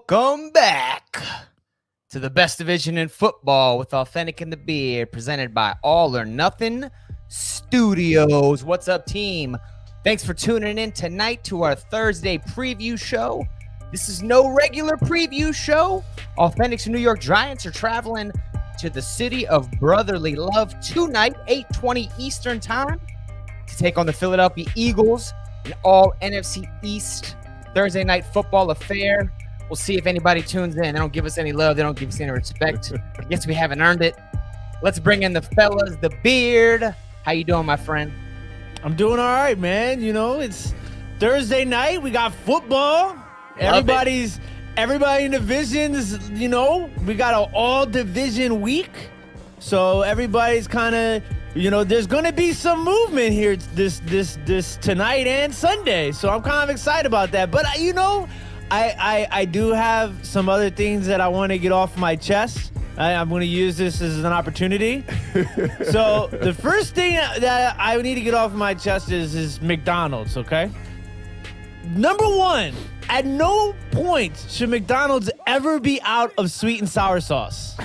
Welcome back to the best division in football with Awthentik and the Beard, presented by All or Nothing Studios. What's up, team? Thanks for tuning in tonight to our Thursday preview show. This is no regular preview show. Awthentik's New York Giants are traveling to the city of brotherly love tonight, 8:20 Eastern time, to take on the Philadelphia Eagles, an all NFC East Thursday night football affair. We'll see if anybody tunes in. They don't give us any love. They don't give us any respect. I guess we haven't earned it. Let's bring in the fellas, the Beard. How you doing, my friend? I'm doing all right, man. You know, it's Thursday night. We got football. Everybody in divisions, you know, we got an all-division week. So everybody's kind of, you know, there's going to be some movement here this tonight and Sunday. So I'm kind of excited about that. But, you know, I do have some other things that I want to get off my chest. I'm going to use this as an opportunity. So the first thing that I need to get off my chest is McDonald's, okay? Number one, at no point should McDonald's ever be out of sweet and sour sauce.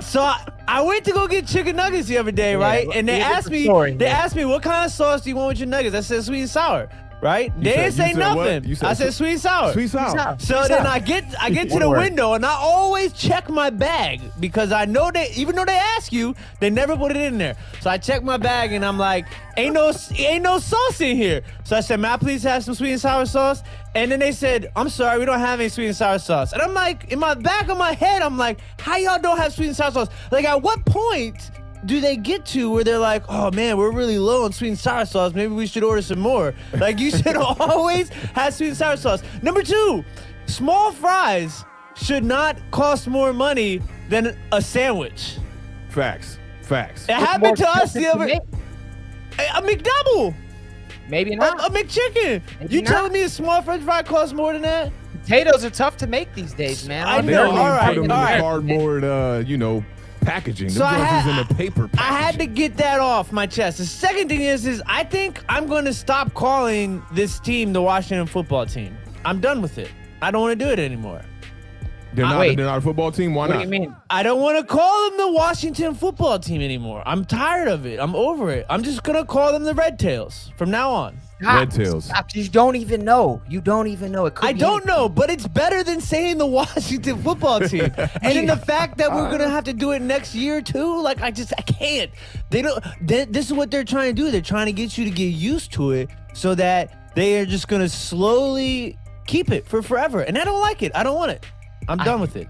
So I went to go get chicken nuggets the other day, right? And they asked me, what kind of sauce do you want with your nuggets? I said sweet and sour, right? They didn't say nothing. I said sweet and sour. Sweet and sour. So then I get to the window, and I always check my bag because I know even though they ask you, they never put it in there. So I check my bag, and I'm like, ain't no sauce in here. So I said, may I please have some sweet and sour sauce? And then they said, I'm sorry, we don't have any sweet and sour sauce. And I'm like, in my back of my head, I'm like, how y'all don't have sweet and sour sauce? Like, at what point do they get to where they're like, oh man, we're really low on sweet and sour sauce. Maybe we should order some more. Like, you should always have sweet and sour sauce. Number two, small fries should not cost more money than a sandwich. Facts. It happened to us the other... A McDouble. Maybe not. A McChicken. You telling me a small French fry costs more than that? Potatoes are tough to make these days, man. I know. All right. Put them in the cardboard, packaging. So in the paper packaging. I had to get that off my chest. The second thing is I think I'm going to stop calling this team the Washington football team. I'm done with it. I don't want to do it anymore. They're not a football team? Why not? What do you mean? I don't want to call them the Washington football team anymore. I'm tired of it. I'm over it. I'm just going to call them the Red Tails from now on. Red Tails. You don't even know. It could I don't know, but it's better than saying the Washington football team. And in the fact that we're going to have to do it next year too, like I can't. This is what they're trying to do. They're trying to get you to get used to it so that they are just going to slowly keep it for forever. And I don't like it. I don't want it. I'm done with it.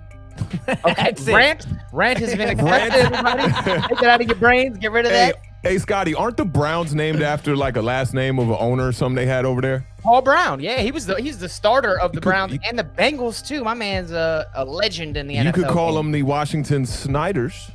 Okay, rant has been accepted, everybody. Take it out of your brains. Get rid of that. Hey, Scotty, aren't the Browns named after like a last name of an owner or something they had over there? Paul Brown. Yeah, he's the starter of the Browns and the Bengals too. My man's a legend in the NFL. You could call them the Washington Snyders.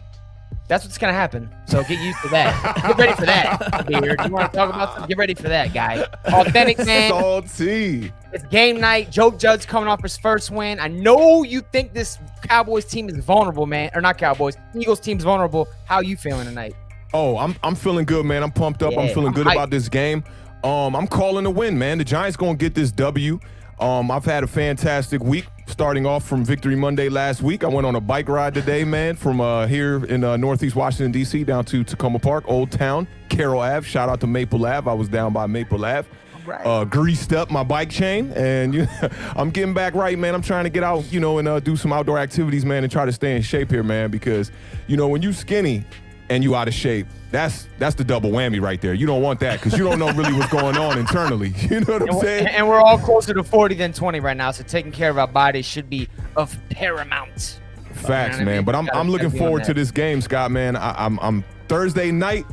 That's what's going to happen. So get used to that. Get ready for that, Beard. You want to talk about something? Get ready for that, guy. Awthentik, man. Salty. It's game night. Joe Judge coming off his first win. I know you think this Cowboys team is vulnerable, man. Or not Cowboys. Eagles team's vulnerable. How are you feeling tonight? Oh, I'm feeling good, man. I'm pumped up. I'm feeling good about this game. I'm calling a win, man. The Giants going to get this W. I've had a fantastic week, starting off from Victory Monday last week. I went on a bike ride today, man, from here in Northeast Washington, D.C. down to Tacoma Park, Old Town, Carroll Ave. Shout out to Maple Ave. I was down by Maple Ave. Right. Greased up my bike chain, and I'm getting back right, man. I'm trying to get out, and do some outdoor activities, man, and try to stay in shape here, man, because, when you skinny, and you out of shape. That's the double whammy right there. You don't want that because you don't know really what's going on internally. You know what I'm saying? And we're all closer to 40 than 20 right now, so taking care of our bodies should be of paramount. Facts, man. But I'm looking forward to this game, Scott, man. I'm Thursday night.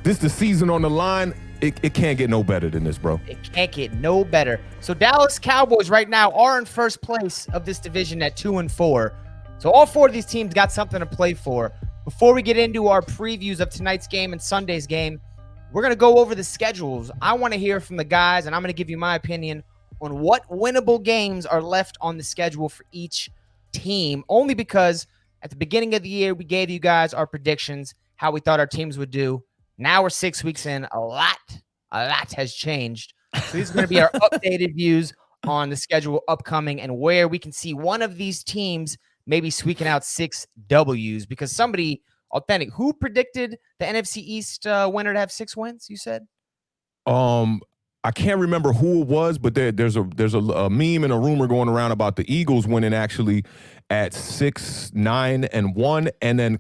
This the season on the line. It can't get no better than this, bro. It can't get no better. So Dallas Cowboys right now are in first place of this division at 2-4. So all 4 of these teams got something to play for. Before we get into our previews of tonight's game and Sunday's game, we're going to go over the schedules. I want to hear from the guys, and I'm going to give you my opinion on what winnable games are left on the schedule for each team, only because at the beginning of the year, we gave you guys our predictions, how we thought our teams would do. Now we're 6 weeks in. A lot has changed. So these are going to be our updated views on the schedule upcoming and where we can see one of these teams maybe squeaking out 6 W's, because somebody, Awthentik, who predicted the NFC East winner to have 6 wins, you said? I can't remember who it was, but there's a meme and a rumor going around about the Eagles winning actually at 6-9-1, and then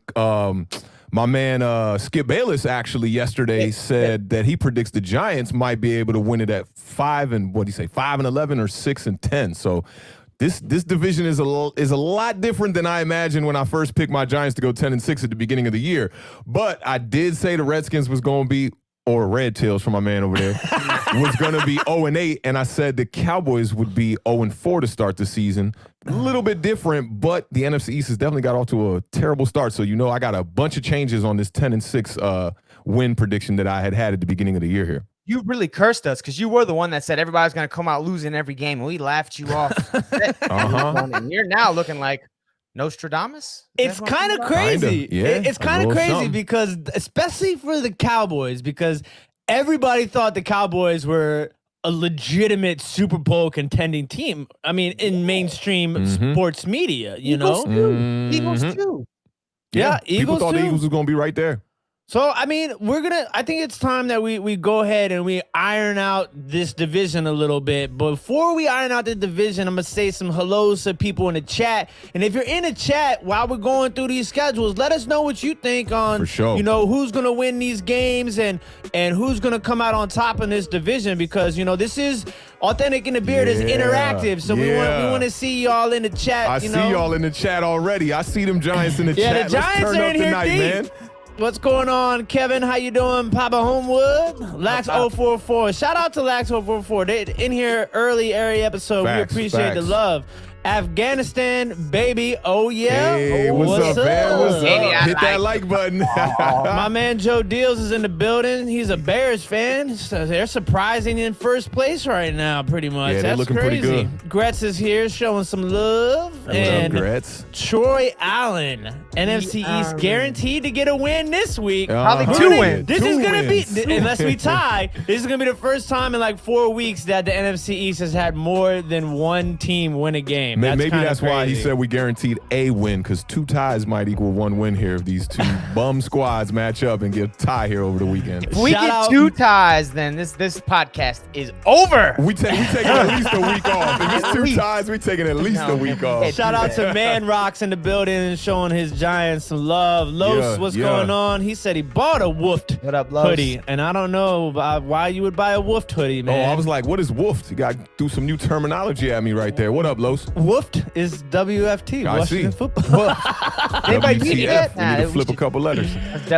my man Skip Bayless actually yesterday said that he predicts the Giants might be able to win it at 5-11 or 6-10. So this division is a lot different than I imagined when I first picked my Giants to go 10-6 at the beginning of the year. But I did say the Redskins was going to be, or Red Tails from my man over there, was going to be 0-8, and I said the Cowboys would be 0-4 to start the season. A little bit different, but the NFC East has definitely got off to a terrible start. So, I got a bunch of changes on this 10-6 win prediction that I had at the beginning of the year here. You really cursed us because you were the one that said everybody's going to come out losing every game, and we laughed you off. And you're now looking like Nostradamus? It's kind of crazy. It's kind of crazy because, especially for the Cowboys, because everybody thought the Cowboys were a legitimate Super Bowl contending team. I mean, in mainstream sports media, Eagles too. Yeah, people thought the Eagles was going to be right there. So, I mean, I think it's time that we go ahead and we iron out this division a little bit. Before we iron out the division, I'm going to say some hellos to people in the chat. And if you're in the chat while we're going through these schedules, let us know what you think on, for sure, who's going to win these games and who's going to come out on top in this division, because, this is Awthentik in the Beard is interactive. So we want to see y'all in the chat. I see y'all in the chat already. I see them Giants in the chat. The Giants Let's turn are up in here tonight, deep. man. What's going on, Kevin? How you doing, Papa Homewood? Lax044. Shout out to Lax044. They in here early episode. Facts, we appreciate the love. Afghanistan, baby. Oh, yeah. Hey, what's up, man? What's up? Hit that like button. My man Joe Deals is in the building. He's a Bears fan. So they're surprising in first place right now, pretty much. Yeah, that's looking crazy. pretty good. Gretz is here showing some love. And Gretz. Troy Allen, NFC East, guaranteed to get a win this week. Probably 2 wins. This is going to be, unless we tie, this is going to be the first time in like 4 weeks that the NFC East has had more than one team win a game. Maybe that's why he said we guaranteed a win, because 2 ties might equal 1 win here if these 2 bum squads match up and get a tie here over the weekend. If we get 2 ties, then this podcast is over. We taking at least a week off. If it's 2 ties, we taking at least a week off. Shout out to Man Rocks in the building and showing his Giants some love. Los, what's going on? He said he bought a woofed hoodie, and I don't know why you would buy a woofed hoodie, man. Oh, I was like, what is woofed? You got to do some new terminology at me right there. What up, Los? Woofed is WFT, I Washington see. Football. Anybody read it? We need to flip a couple letters.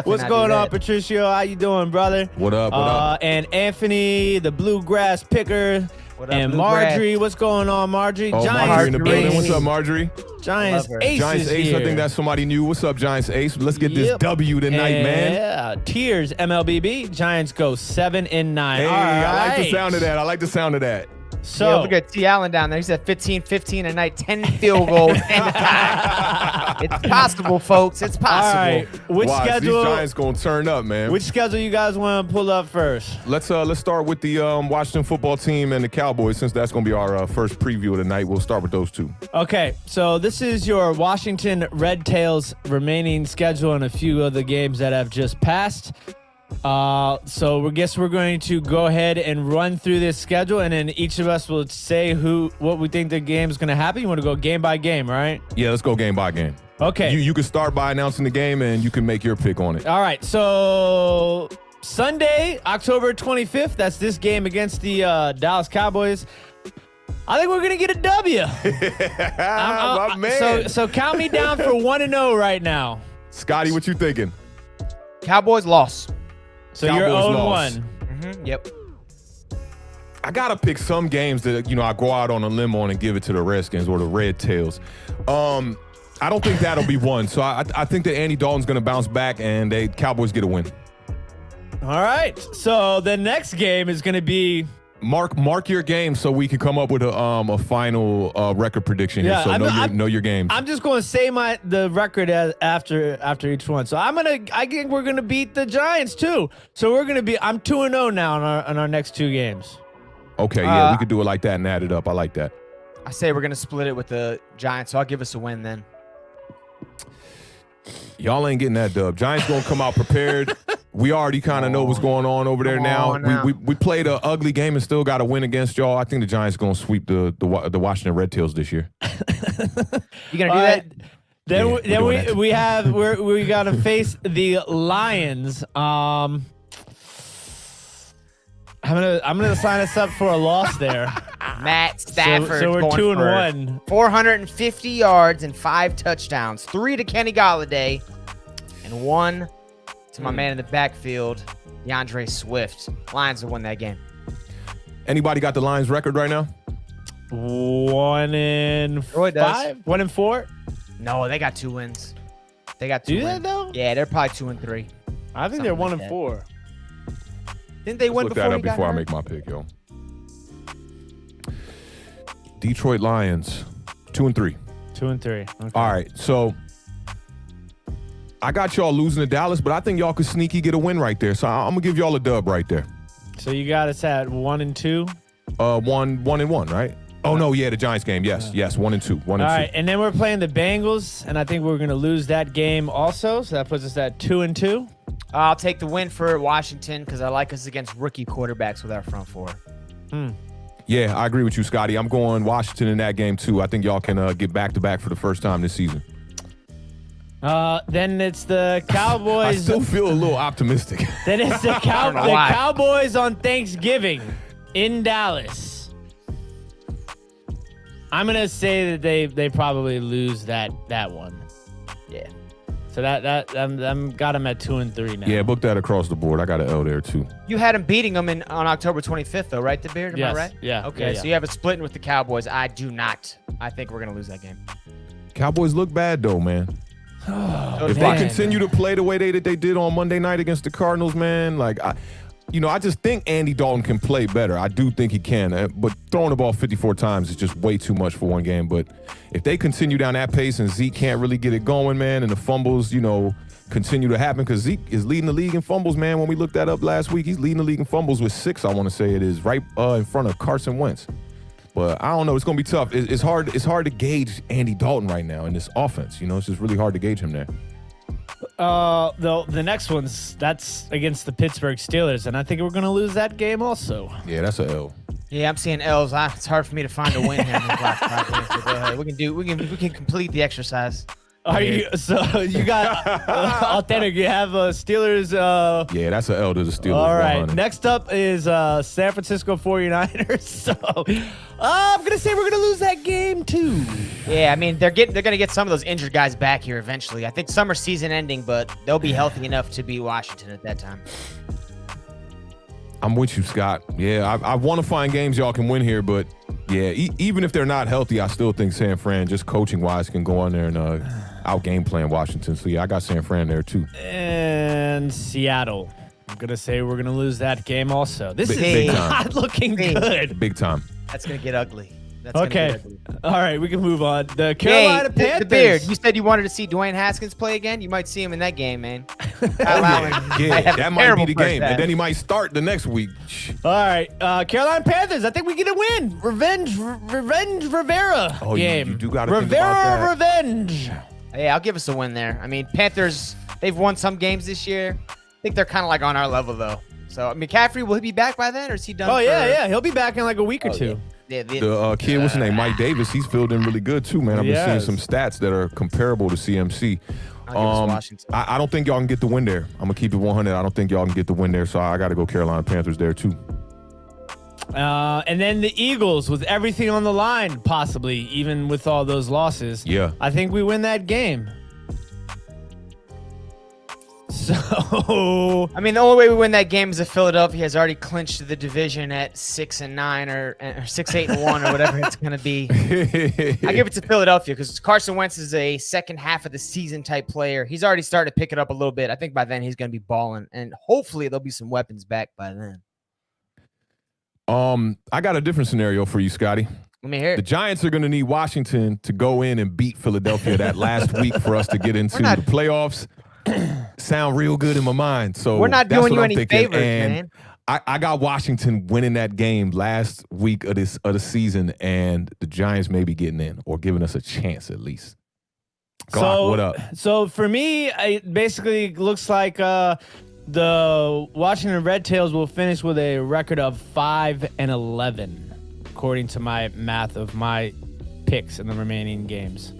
What's going on, Patricio? How you doing, brother? What up? What up? And Anthony, the bluegrass picker. What up, and Bluegrass? Marjorie, what's going on, Marjorie? Oh, Giants Marjorie in the building. Ace. What's up, Marjorie? Giants Ace Giants is Ace, here. I think that's somebody new. What's up, Giants Ace? Let's get this W tonight, man. Yeah, Tears, MLBB. Giants go 7-9. Hey, All I like the right. sound of that. I like the sound of that. So look at T. Allen down there. He said 15-15 a night, 10 field goals, and a tie. It's possible, folks. It's possible. all right, which Watch, schedule? these Giants gonna turn up, man. Which schedule you guys want to pull up first? Let's start with the Washington football team and the Cowboys, since that's gonna be our first preview of the night. We'll start with those 2. Okay, so this is your Washington Red Tails remaining schedule and a few of the games that have just passed. So we guess we're going to go ahead and run through this schedule, and then each of us will say what we think the game is going to happen. You want to go game by game, right? Yeah, let's go game by game. Okay. You can start by announcing the game, and you can make your pick on it. All right. So Sunday, October 25th, that's this game against the Dallas Cowboys. I think we're going to get a W. My man. So count me down for 1-0 right now. Scotty, what you thinking? Cowboys loss. So Cowboys you're loss. 0-1. Yep. I got to pick some games that, I go out on a limb on and give it to the Redskins or the Red Tails. I don't think that'll be one. So I think that Andy Dalton's going to bounce back and the Cowboys get a win. All right. So the next game is going to be... Mark your game so we can come up with a final record prediction here. So know your games. I'm just going to say the record after each one. So I think we're going to beat the Giants too. So I'm 2-0 now on our next two games. Okay, yeah, we could do it like that and add it up. I like that. I say we're going to split it with the Giants, so I'll give us a win then. Y'all ain't getting that dub. Giants going to come out prepared. We already kind of know what's going on over there now. We played an ugly game and still got a win against y'all. I think the Giants going to sweep the Washington Red Tails this year. You going to do that? Then we got to face the Lions. I'm gonna sign us up for a loss there. Matt Stafford. So we're 2-1. 450 yards and 5 touchdowns. 3 to Kenny Golladay and 1 to my man in the backfield, DeAndre Swift. Lions will win that game. Anybody got the Lions record right now? 1-5? 1-4? No, they got 2 wins. They got 2 Do wins. they though? Yeah, they're probably 2-3. I think they're 1-4. Didn't they win Look before that up he got before I hurt? make my pick, yo. Detroit Lions, 2-3. 2-3. Okay. All right, so I got y'all losing to Dallas, but I think y'all could sneaky get a win right there. So I'm gonna give y'all a dub right there. So you got us at 1-2. 1-1, right? Oh no, yeah, the Giants game. Yes, 1-2. 1-2. All right, and then we're playing the Bengals, and I think we're gonna lose that game also. So that puts us at 2-2. I'll take the win for Washington because I like us against rookie quarterbacks with our front four. Yeah, I agree with you, Scotty. I'm going Washington in that game too. I think y'all can get back-to-back for the first time this season. Then it's the Cowboys. I still feel a little optimistic. Then it's the Cowboys on Thanksgiving in Dallas. I'm gonna say that they probably lose that one. Yeah. So that I'm got them at 2-3 now. Yeah, book that across the board. I got an L there too. You had them beating them on October 25th, though, right, The Beard? Am Yes. I right? Yeah. Okay, Yeah. so you have it splitting with the Cowboys. I do not. I think we're going to lose that game. Cowboys look bad though, man. If they continue to play the way they did on Monday night against the Cardinals, man, like I just think Andy Dalton can play better. I do think he can, but throwing the ball 54 times is just way too much for one game. But if they continue down that pace and Zeke can't really get it going, man, and the fumbles, continue to happen, because Zeke is leading the league in fumbles, man. When we looked that up last week, he's leading the league in fumbles with 6, I want to say it is, right in front of Carson Wentz. But I don't know. It's going to be tough. It's hard to gauge Andy Dalton right now in this offense. It's just really hard to gauge him there. The next that's against the Pittsburgh Steelers, and I think we're gonna lose that game also. Yeah, that's a L. Yeah, I'm seeing L's. It's hard for me to find a win here in these last 5 games. So go ahead. We can complete the exercise. You got Awthentik. You have Steelers. Yeah, that's an L to the Steelers. All right. 100. Next up is San Francisco 49ers. So I'm gonna say we're gonna lose that game too. Yeah, I mean they're gonna get some of those injured guys back here eventually. I think some are season ending, but they'll be healthy enough to beat Washington at that time. I'm with you, Scott. Yeah, I want to find games y'all can win here, but yeah, even if they're not healthy, I still think San Fran, just coaching wise, can go on there and out game plan Washington. So yeah, I got San Fran there too. And Seattle. I'm gonna say we're gonna lose that game also. This Big is time. not looking good. Big time. That's gonna get ugly. Okay. All right, we can move on. The Carolina Panthers. The Beard, you said you wanted to see Dwayne Haskins play again. You might see him in that game, man. Yeah, that might be the game. And then he might start the next week. All right, Carolina Panthers. I think we get a win. Revenge Rivera game. You do got to think about that. Revenge. Yeah, I'll give us a win there. I mean, Panthers, they've won some games this year. I think they're kind of like on our level, though. So, McCaffrey, will he be back by then, or is he done? Yeah. He'll be back in like a week or two. The kid, what's his name? Mike Davis. He's filled in really good too, man. I've been seeing some stats that are comparable to CMC. I don't think y'all can get the win there. I'm gonna keep it 100. I don't think y'all can get the win there, so I got to go Carolina Panthers there too. And then the Eagles with everything on the line, possibly even with all those losses. Yeah, I think we win that game. So, I mean, the only way we win that game is if Philadelphia has already clinched the division at 6-9 or 6-8-1 or whatever it's going to be. I give it to Philadelphia because Carson Wentz is a second half of the season type player. He's already started to pick it up a little bit. I think by then he's going to be balling, and hopefully there'll be some weapons back by then. I got a different scenario for you, Scotty. Let me hear it. The Giants are going to need Washington to go in and beat Philadelphia that last week for us to get into the playoffs. Sound real good in my mind. So we're not doing you any favors, man. I got Washington winning that game last week of the season, and the Giants may be getting in or giving us a chance at least. Glock, what up? So for me, it basically looks like the Washington Red Tails will finish with a record of 5-11, according to my math of my picks in the remaining games.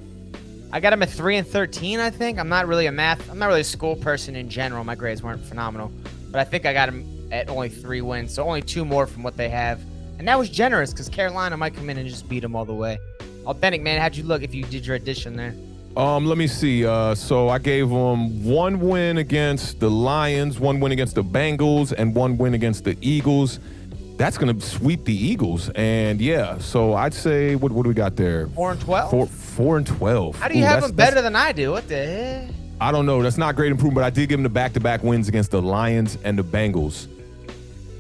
I got him at 3-13, I think. I'm not really a school person in general. My grades weren't phenomenal. But I think I got him at only 3 wins, so only 2 more from what they have. And that was generous because Carolina might come in and just beat them all the way. Awthentik, man, how'd you look if you did your addition there? Let me see. So I gave them 1 win against the Lions, 1 win against the Bengals, and 1 win against the Eagles. That's going to sweep the Eagles. And, yeah, so I'd say, what do we got there? 4-12? 4-12. How do you have them better than I do? What the heck? I don't know. That's not great improvement, but I did give them the back-to-back wins against the Lions and the Bengals.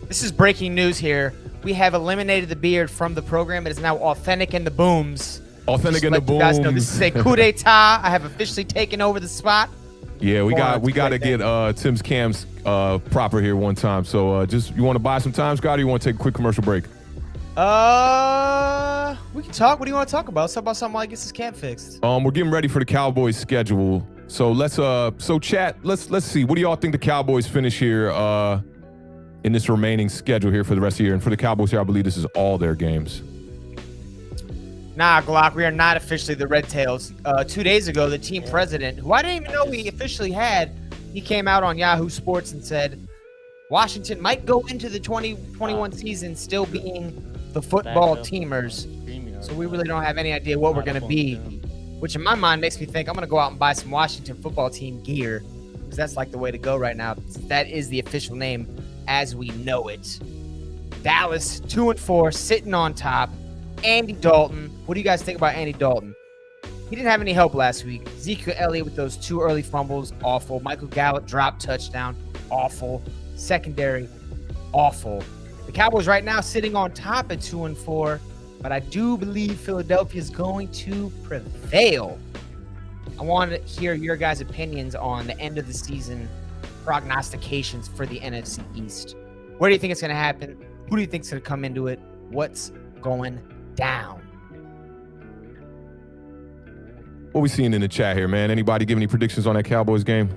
This is breaking news here. We have eliminated the beard from the program. It is now Awthentik and the Boomz. Awthentik and the Boomz. You guys know this is a coup d'etat. I have officially taken over the spot. Yeah, we got to get Tim's cams proper here one time. So just you want to buy some time, Scott, or you want to take a quick commercial break? We can talk. What do you want to talk about? Let's talk about something while he gets his cam fixed. We're getting ready for the Cowboys schedule. So let's chat. Let's see. What do y'all think the Cowboys finish here in this remaining schedule here for the rest of the year? And for the Cowboys here, I believe this is all their games. Nah, Glock, we are not officially the Red Tails. 2 days ago, the team president, who I didn't even know we officially had, he came out on Yahoo Sports and said Washington might go into the 2021 season still being the football teamers. So we really don't have any idea what we're going to be, which in my mind makes me think I'm going to go out and buy some Washington football team gear because that's like the way to go right now. That is the official name as we know it. Dallas, 2-4, sitting on top. Andy Dalton. What do you guys think about Andy Dalton? He didn't have any help last week. Ezekiel Elliott with those 2 early fumbles, awful. Michael Gallup dropped touchdown, awful. Secondary, awful. The Cowboys right now sitting on top at 2-4, but I do believe Philadelphia is going to prevail. I want to hear your guys' opinions on the end of the season prognostications for the NFC East. Where do you think it's going to happen? Who do you think is going to come into it? What's going down? What we seeing in the chat here, man? Anybody give any predictions on that Cowboys game?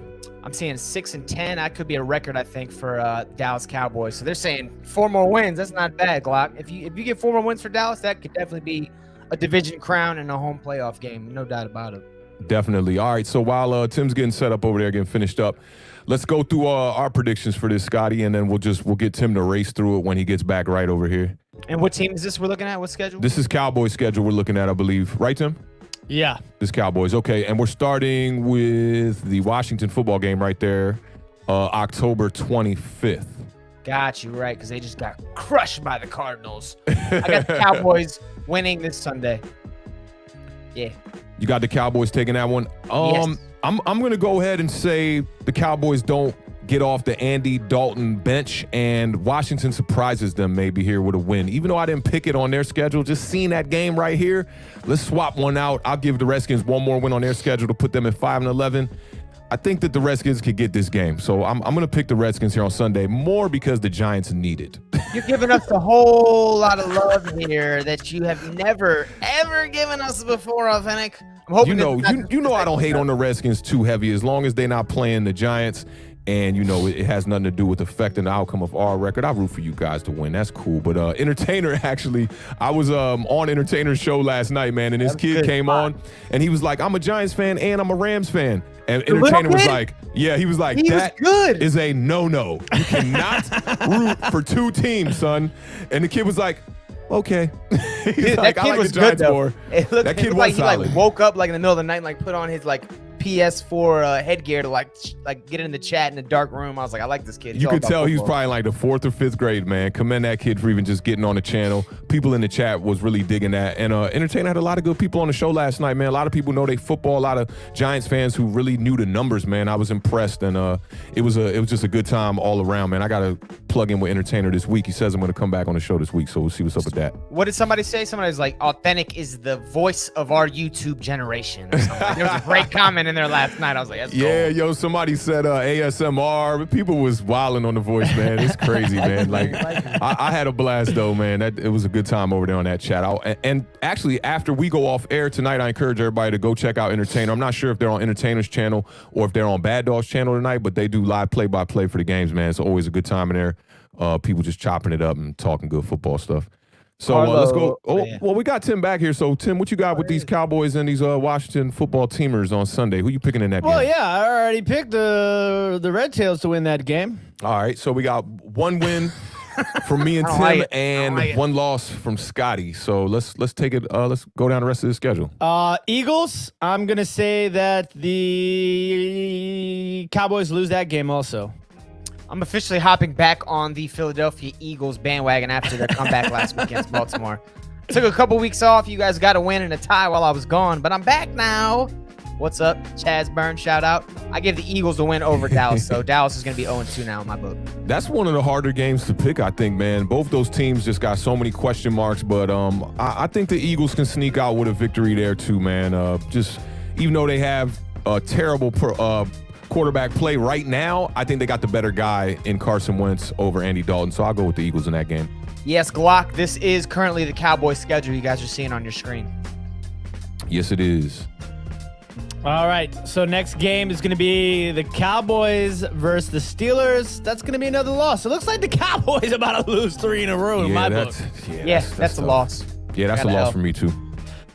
I'm seeing 6-10. That could be a record, I think, for Dallas Cowboys. So they're saying 4 more wins. That's not bad, Glock. If you get 4 more wins for Dallas, that could definitely be a division crown and a home playoff game. No doubt about it. Definitely. All right. So while Tim's getting set up over there, getting finished up, let's go through our predictions for this, Scotty, and then we'll get Tim to race through it when he gets back right over here. And what team is this we're looking at? What schedule? This is Cowboys schedule we're looking at, I believe. Right, Tim? Yeah. This Cowboys. Okay. And we're starting with the Washington football game right there, October 25th. Got you, right, because they just got crushed by the Cardinals. I got the Cowboys winning this Sunday. Yeah. You got the Cowboys taking that one? Yes. I'm going to go ahead and say the Cowboys don't get off the Andy Dalton bench, and Washington surprises them maybe here with a win. Even though I didn't pick it on their schedule, just seeing that game right here, let's swap one out. I'll give the Redskins one more win on their schedule to put them at 5-11. I think that the Redskins could get this game. So I'm going to pick the Redskins here on Sunday, more because the Giants need it. You're giving us a whole lot of love here that you have never, ever given us before, Awthentik. I'm hoping you know I don't hate on the Redskins too heavy as long as they're not playing the Giants And, you know, it has nothing to do with affecting the outcome of our record. I root for you guys to win. That's cool. But Entertainer, actually, I was on Entertainer's show last night, man, and this kid came on, and he was like, I'm a Giants fan and I'm a Rams fan. And Entertainer was like, yeah, he was like, that is a no-no. You cannot root for two teams, son. And the kid was like, okay. He's like, I like the Giants more. That kid was solid. He woke up like in the middle of the night and like put on his like PS4 headgear to like get in the chat in the dark room. I was like, I like this kid. You could tell he was probably like the 4th or 5th grade, man. Commend that kid for even just getting on the channel. People in the chat was really digging that. And Entertainer had a lot of good people on the show last night, man. A lot of people know they football. A lot of Giants fans who really knew the numbers, man. I was impressed, and it was just a good time all around, man. I gotta plug in with Entertainer this week. He says I'm gonna come back on the show this week, so we'll see what's up with that. What did somebody say? Somebody was like, Awthentik is the voice of our YouTube generation. Or something. There was a great comment in there last night. I was like, that's gold. Yo, somebody said ASMR. People was wilding on the voice, man. It's crazy, man. Like, I had a blast, though, man. It was a good time over there on that chat. And actually, after we go off air tonight, I encourage everybody to go check out Entertainer. I'm not sure if they're on Entertainer's channel or if they're on Bad Dog's channel tonight, but they do live play-by-play for the games, man. It's always a good time in there. People just chopping it up and talking good football stuff. So let's go. Well, we got Tim back here. So, Tim, what you got with these Cowboys and these Washington football teamers on Sunday? Who you picking in that game? Well, yeah, I already picked the Red Tails to win that game. All right, so we got one win from me and Tim and one loss from Scotty. So let's take it. Let's go down the rest of the schedule. Eagles. I'm gonna say that the Cowboys lose that game also. I'm officially hopping back on the Philadelphia Eagles bandwagon after their comeback last week against Baltimore. Took a couple weeks off. You guys got a win and a tie while I was gone, but I'm back now. What's up, Chaz Burns? Shout out. I give the Eagles a win over Dallas, so Dallas is going to be 0-2 now in my book. That's one of the harder games to pick, I think, man. Both those teams just got so many question marks, but I think the Eagles can sneak out with a victory there too, man. Just even though they have a terrible quarterback play right now, I think they got the better guy in Carson Wentz over Andy Dalton, so I'll go with the Eagles in that game. Yes, Glock, this is currently the Cowboys schedule you guys are seeing on your screen. Yes, it is. All right, so next game is going to be the Cowboys versus the Steelers. That's going to be another loss. It looks like the Cowboys are about to lose 3 in a row in my book. That's a loss. Yeah, that's a loss for me too.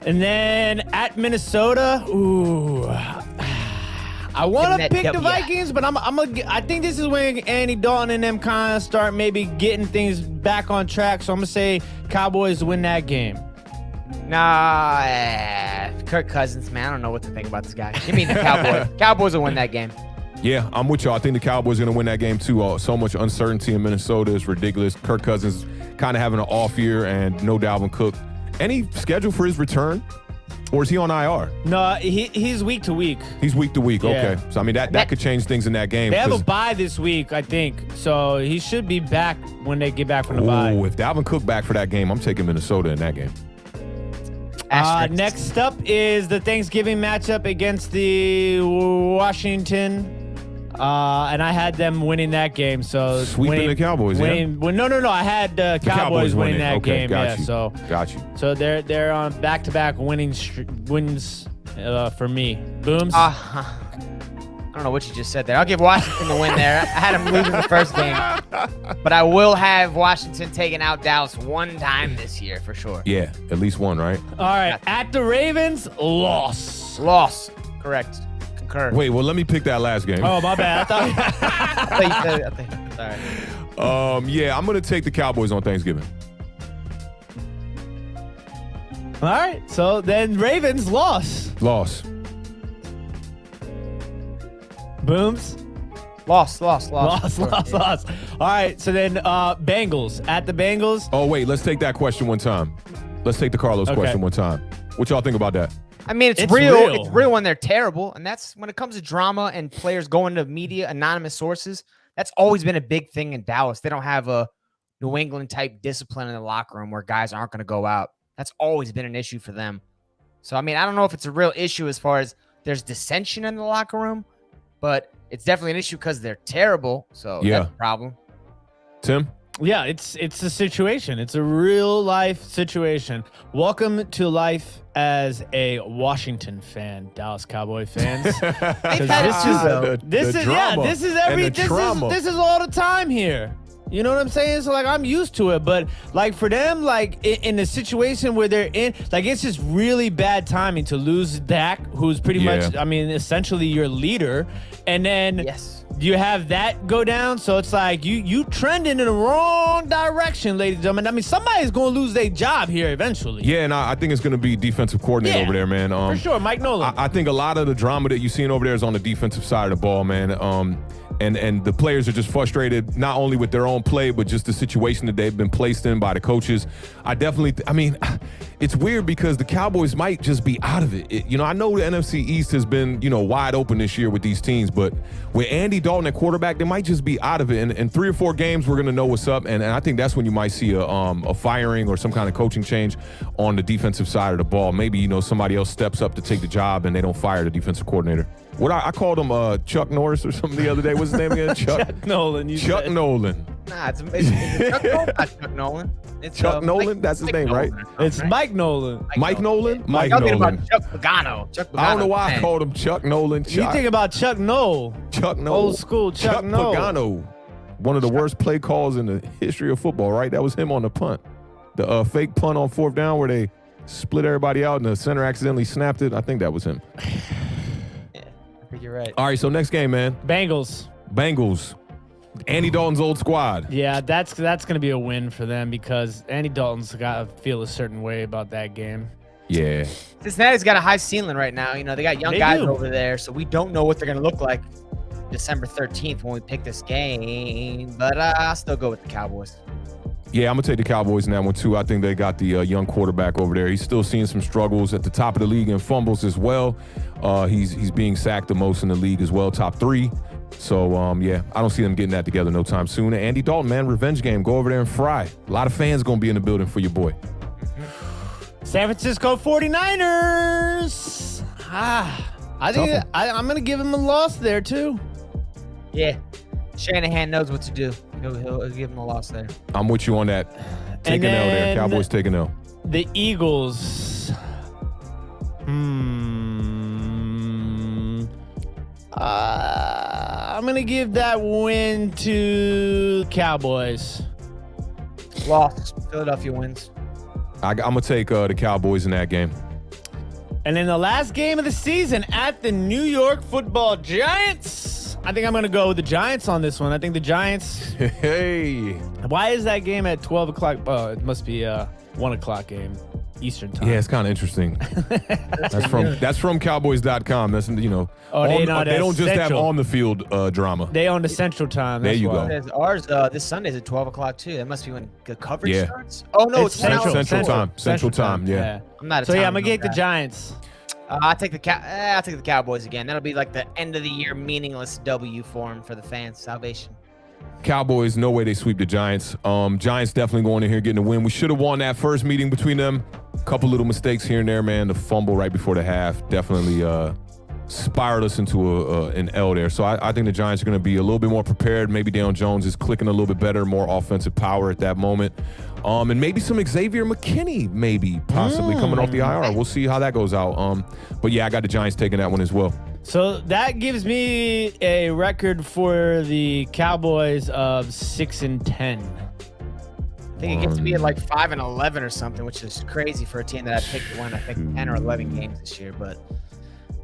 And then at Minnesota, I want to pick the Vikings, but I think this is when Andy Dalton and them kind of start maybe getting things back on track. So I'm going to say Cowboys win that game. Nah, Kirk Cousins, man. I don't know what to think about this guy. Give me the Cowboys. Cowboys will win that game. Yeah, I'm with y'all. I think the Cowboys are going to win that game too. So much uncertainty in Minnesota is ridiculous. Kirk Cousins kind of having an off year and no Dalvin Cook. Any schedule for his return? Or is he on IR? No, he's week to week. He's week to week. Okay. So, I mean, that could change things in that game. They have a bye this week, I think. So, he should be back when they get back from the bye. If Dalvin Cook back for that game, I'm taking Minnesota in that game. Next up is the Thanksgiving matchup against the Washington. And I had them winning that game. So sweeping the Cowboys, No. I had the Cowboys winning that game. Got you. So they're on back-to-back wins for me. Booms. I don't know what you just said there. I'll give Washington the win there. I had them losing the first game, but I will have Washington taking out Dallas one time this year for sure. Yeah, at least one, right? All right. At the Ravens, loss. Correct. Concur. Wait, well, let me pick that last game. Oh, my bad. I thought you said it. All right. Yeah, I'm going to take the Cowboys on Thanksgiving. All right. So then Ravens, loss. Booms. Loss. All right. So then Bengals. At the Bengals. Oh, wait. Let's take that question one time. Let's take the Carlos question one time. What y'all think about that? I mean, it's real. It's real when they're terrible. And that's when it comes to drama and players going to media, anonymous sources. That's always been a big thing in Dallas. They don't have a New England type discipline in the locker room where guys aren't going to go out. That's always been an issue for them. So, I mean, I don't know if it's a real issue as far as there's dissension in the locker room, but it's definitely an issue because they're terrible. So that's a problem. Tim? Yeah, it's a situation. It's a real life situation. Welcome to life as a Washington fan, Dallas Cowboy fans. They've had it too, though. This is all the time here. You know what I'm saying? So, like, I'm used to it. But, like, for them, like, in the situation where they're in, like, it's just really bad timing to lose Dak, who's pretty much, I mean, essentially your leader. And then you have that go down. So, it's like you trending in the wrong direction, ladies and gentlemen. I mean, somebody's going to lose their job here eventually. Yeah, and I think it's going to be defensive coordinator over there, man. For sure, Mike Nolan. I think a lot of the drama that you're seeing over there is on the defensive side of the ball, man. And the players are just frustrated, not only with their own play, but just the situation that they've been placed in by the coaches. I mean, it's weird because the Cowboys might just be out of it. I know the NFC East has been, wide open this year with these teams, but with Andy Dalton at quarterback, they might just be out of it. And in 3 or 4 games, we're going to know what's up. And I think that's when you might see a firing or some kind of coaching change on the defensive side of the ball. Maybe, somebody else steps up to take the job and they don't fire the defensive coordinator. What I called him Chuck Norris or something the other day. What's his name again? Chuck Nolan. Chuck Nolan. Nah, it's Chuck Nolan. Not Chuck Nolan. It's Chuck Nolan. That's his name, Nolan. right? It's Mike Nolan. Mike Nolan. Mike Nolan. Nolan. About Chuck Pagano. I don't know why I called him Chuck Nolan. You think about Chuck Noll. Chuck Noll. Old school Chuck Noll. Pagano. One of the worst play calls in the history of football, right? That was him on the punt. The fake punt on 4th down where they split everybody out and the center accidentally snapped it. I think that was him. I think you're right. All right, so next game, man. Bengals. Andy Dalton's old squad. Yeah, that's going to be a win for them because Andy Dalton's got to feel a certain way about that game. Yeah. Cincinnati's got a high ceiling right now. They got young guys over there, so we don't know what they're going to look like December 13th when we pick this game. But I'll still go with the Cowboys. Yeah, I'm going to take the Cowboys in that one, too. I think they got the young quarterback over there. He's still seeing some struggles at the top of the league in fumbles as well. He's being sacked the most in the league as well, top 3. So, yeah, I don't see them getting that together no time soon. Andy Dalton, man, revenge game. Go over there and fry. A lot of fans going to be in the building for your boy. San Francisco 49ers. I think I'm going to give him a loss there, too. Yeah. Shanahan knows what to do. He'll give him a loss there. I'm with you on that. Take an L there. Cowboys take an L. The Eagles. I'm going to give that win to Cowboys. Loss. Philadelphia wins. I'm going to take the Cowboys in that game. And then the last game of the season at the New York Football Giants. I think I'm going to go with the Giants on this one. I think the Giants. Hey. Why is that game at 12 o'clock? Oh, it must be a 1 o'clock game Eastern time. Yeah, it's kind of interesting. That's from Cowboys.com. That's, they don't just have on the field drama. They own the Central Time. There you go. Ours this Sunday's at 12 o'clock too. That must be when the coverage starts. Oh no, it's Central time. Central time. Yeah. I'm not. I'm gonna get the Giants. I'll take the Cowboys again. That'll be like the end of the year meaningless W for them for the fans. Salvation. Cowboys, no way they sweep the Giants. Giants definitely going in here getting a win. We should have won that first meeting between them. Couple little mistakes here and there, man. The fumble right before the half definitely spiraled us into an L there. So I think the Giants are going to be a little bit more prepared. Maybe Daniel Jones is clicking a little bit better, more offensive power at that moment. And maybe some Xavier McKinney, possibly coming off the IR. We'll see how that goes out. But yeah, I got the Giants taking that one as well. So that gives me a record for the Cowboys of 6-10. I think it gets to be at like 5-11 or something, which is crazy for a team that I picked to win, I think, 10 or 11 games this year. But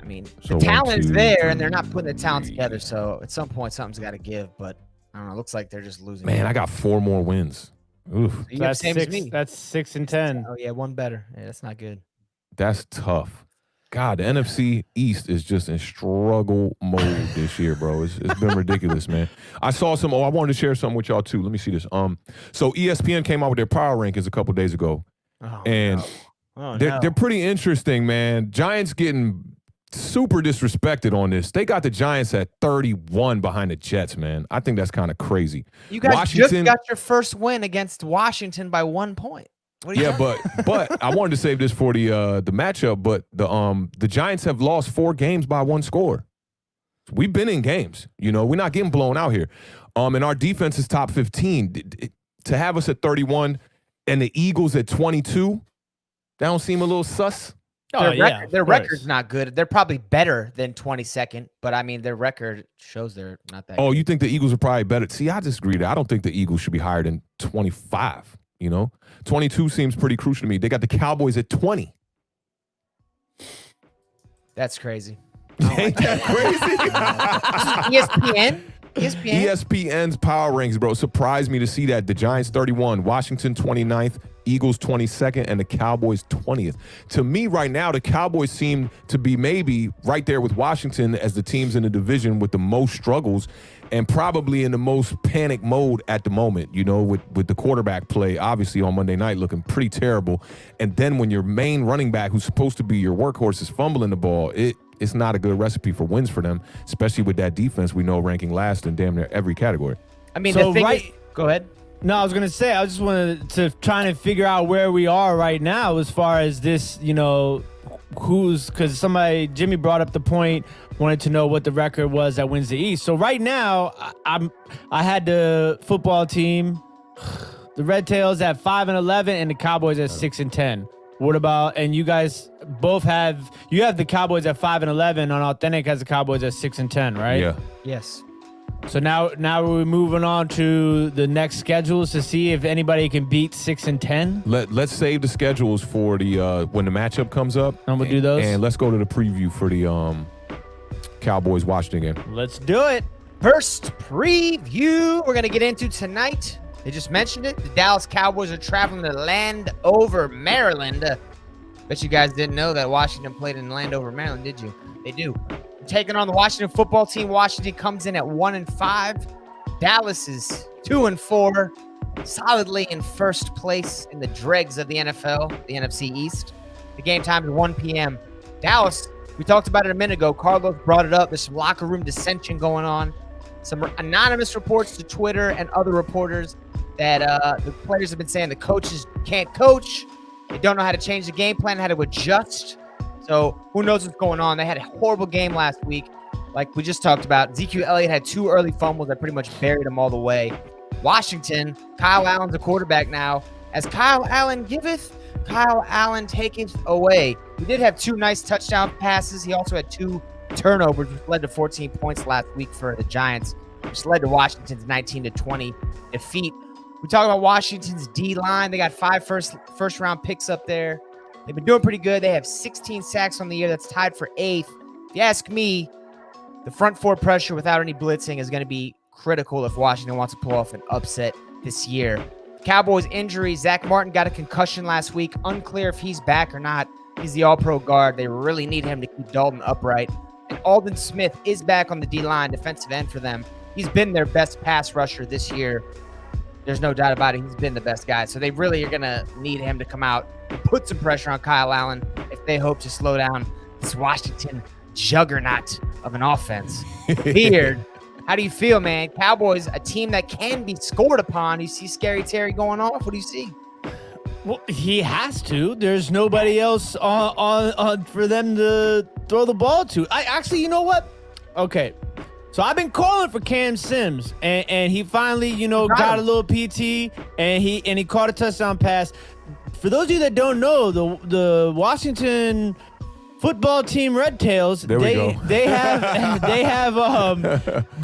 I mean, the talent's there, and they're not putting the talent together. So at some point, something's got to give. But I don't know. It looks like they're just losing. Man, I got 4 more wins. Oof. So you have the same as me. That's 6-10. Oh yeah, one better. Yeah, that's not good. That's tough. God, the NFC East is just in struggle mode this year, bro. It's been ridiculous, man. I saw some. I wanted to share something with y'all too. Let me see this. So ESPN came out with their power rankings a couple days ago, they're pretty interesting, man. Giants getting super disrespected on this. They got the Giants at 31 behind the Jets, man. I think that's kind of crazy. You guys just got your first win against Washington by 1 point. Yeah, but I wanted to save this for the matchup. But the Giants have lost 4 games by 1 score. We've been in games. We're not getting blown out here. And our defense is top 15. To have us at 31 and the Eagles at 22, that don't seem a little sus. Their record's not good. They're probably better than 22nd, but I mean, their record shows they're not that good. You think the Eagles are probably better? See, I disagree. I don't think the Eagles should be higher than 25, 22 seems pretty crucial to me. They got the Cowboys at 20. That's crazy. Ain't that crazy? ESPN? ESPN's power rankings, bro. Surprised me to see that. The Giants 31, Washington 29th, Eagles 22nd, and the Cowboys 20th. To me right now, the Cowboys seem to be maybe right there with Washington as the teams in the division with the most struggles and probably in the most panic mode at the moment, with the quarterback play, obviously on Monday night looking pretty terrible. And then when your main running back, who's supposed to be your workhorse, is fumbling the ball, it's not a good recipe for wins for them, especially with that defense we know ranking last in damn near every category. I mean, the thing is, go ahead. No, I was going to say, I just wanted to try to figure out where we are right now as far as this, because Jimmy brought up the point, wanted to know what the record was that wins the East. So right now, I had the football team, the Red Tails at 5-11, and the Cowboys at 6-10. What about, and you guys both have the Cowboys at 5-11, on Awthentik has the Cowboys at 6-10, right? Yeah. Yes. So now we're moving on to the next schedules to see if anybody can beat 6-10. Let's save the schedules for the when the matchup comes up. And we'll do those. And let's go to the preview for the Cowboys Washington game. Let's do it. First preview we're going to get into tonight. They just mentioned it. The Dallas Cowboys are traveling to Landover, Maryland. Bet you guys didn't know that Washington played in Landover, Maryland, did you? They do. They're taking on the Washington football team. Washington comes in at 1-5. Dallas is 2-4, solidly in first place in the dregs of the NFL, the NFC East. The game time is 1 p.m. Dallas, we talked about it a minute ago. Carlos brought it up. There's some locker room dissension going on. Some anonymous reports to Twitter and other reporters that the players have been saying the coaches can't coach. They don't know how to change the game plan, how to adjust. So who knows what's going on. They had a horrible game last week. Like we just talked about, Ezekiel Elliott had 2 early fumbles that pretty much buried him all the way. Washington, Kyle Allen's the quarterback now. As Kyle Allen giveth, Kyle Allen taketh away. He did have 2 nice touchdown passes. He also had 2 turnovers, which led to 14 points last week for the Giants, which led to Washington's 19-20 defeat. We talk about Washington's D-line. They got 5 first-round picks up there. They've been doing pretty good. They have 16 sacks on the year. That's tied for 8th. If you ask me, the front 4 pressure without any blitzing is going to be critical if Washington wants to pull off an upset this year. Cowboys injury. Zach Martin got a concussion last week. Unclear if he's back or not. He's the all-pro guard. They really need him to keep Dalton upright. And Aldon Smith is back on the D-line, defensive end for them. He's been their best pass rusher this year. There's no doubt about it. He's been the best guy. So they really are going to need him to come out and put some pressure on Kyle Allen if they hope to slow down this Washington juggernaut of an offense. Beard, how do you feel, man? Cowboys, a team that can be scored upon. You see Scary Terry going off? What do you see? Well, he has to. There's nobody else on for them to throw the ball to. You know what? Okay. So I've been calling for Cam Sims, and he finally, got a little PT, and he caught a touchdown pass. For those of you that don't know, the Washington football team Red Tails, they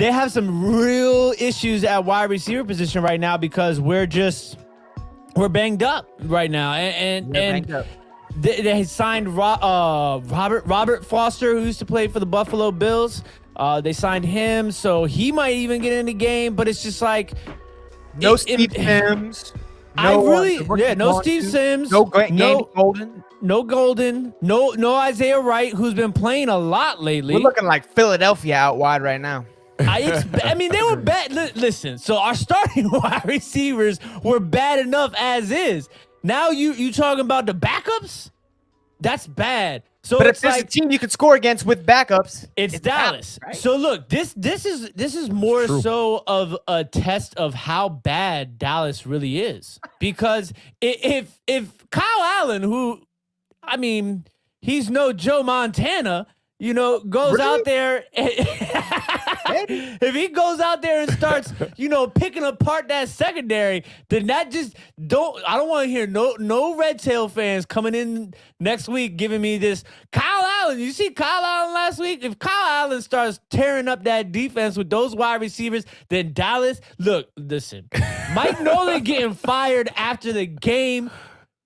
have some real issues at wide receiver position right now because we're banged up right now, and banged up. They signed Robert Foster, who used to play for the Buffalo Bills. They signed him, so he might even get in the game. But it's just like no Steve Sims. No Steve Sims. No Golden. No Golden. No Isaiah Wright, who's been playing a lot lately. We're looking like Philadelphia out wide right now. I mean, they were bad. Listen, so our starting wide receivers were bad enough as is. Now you talking about the backups? That's bad. So but if there's a team you could score against with backups, it's Dallas. Right? So look, this is more so of a test of how bad Dallas really is. Because if Kyle Allen, who, I mean, he's no Joe Montana, goes out there. if he goes out there and starts, picking apart that secondary, then that just I don't want to hear no Red Tail fans coming in next week giving me this. Kyle Allen, you see Kyle Allen last week? If Kyle Allen starts tearing up that defense with those wide receivers, then Dallas, listen, Mike Nolan getting fired after the game.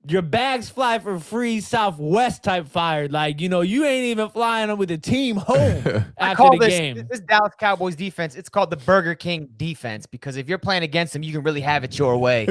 Your bags fly for free, Southwest type fired. Like, you ain't even flying them with the team home after the game. This Dallas Cowboys defense, it's called the Burger King defense, because if you're playing against them, you can really have it your way.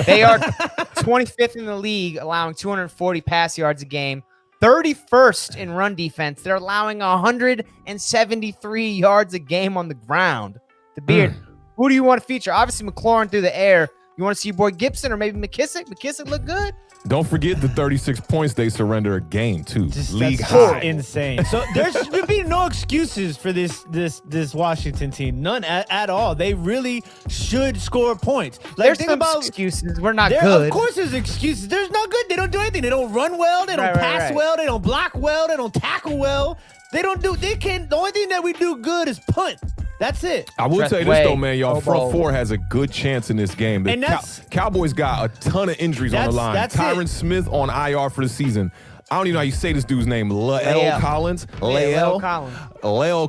They are 25th in the league, allowing 240 pass yards a game, 31st in run defense. They're allowing 173 yards a game on the ground. The Beard, who do you want to feature? Obviously, McLaurin through the air. You want to see your boy Gibson or maybe McKissick? McKissick look good. Don't forget the 36 points they surrender a game too. League that's high. Insane. So there should be no excuses for this Washington team. None at all. They really should score points. There's some excuses. We're not good. Of course there's excuses. There's no good. They don't do anything. They don't run well. They don't pass well. They don't block well. They don't tackle well. The only thing that we do good is punt. That's it. I will tell you this, though, man. Y'all, front four has a good chance in this game. The Cowboys got a ton of injuries on the line. Tyron Smith on IR for the season. I don't even know how you say this dude's name. Lael Collins. Lael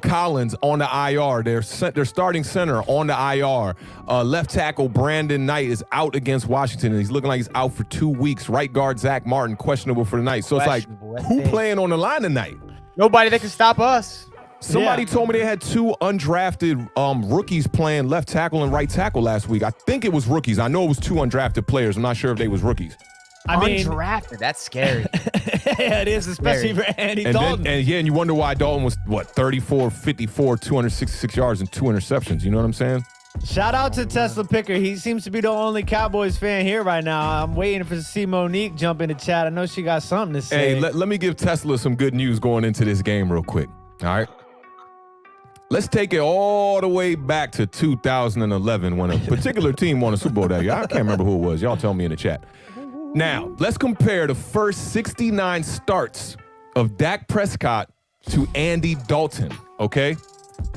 Collins on the IR. Their starting center on the IR. Left tackle Brandon Knight is out against Washington, and he's looking like he's out for 2 weeks. Right guard Zach Martin questionable for the night. So it's like, who playing on the line tonight? Nobody that can stop us. Somebody told me they had 2 undrafted rookies playing left tackle and right tackle last week. I think it was rookies. I know it was 2 undrafted players. I'm not sure if they was rookies. Undrafted, that's scary. Yeah, it is, especially for Andy Dalton. And you wonder why Dalton was, 34, 54, 266 yards and 2 interceptions. You know what I'm saying? Shout out to Tesla Picker. He seems to be the only Cowboys fan here right now. I'm waiting to see Monique jump in the chat. I know she got something to say. Hey, let me give Tesla some good news going into this game real quick. All right? Let's take it all the way back to 2011 when a particular team won a Super Bowl that year. I can't remember who it was. Y'all tell me in the chat. Now, let's compare the first 69 starts of Dak Prescott to Andy Dalton, okay?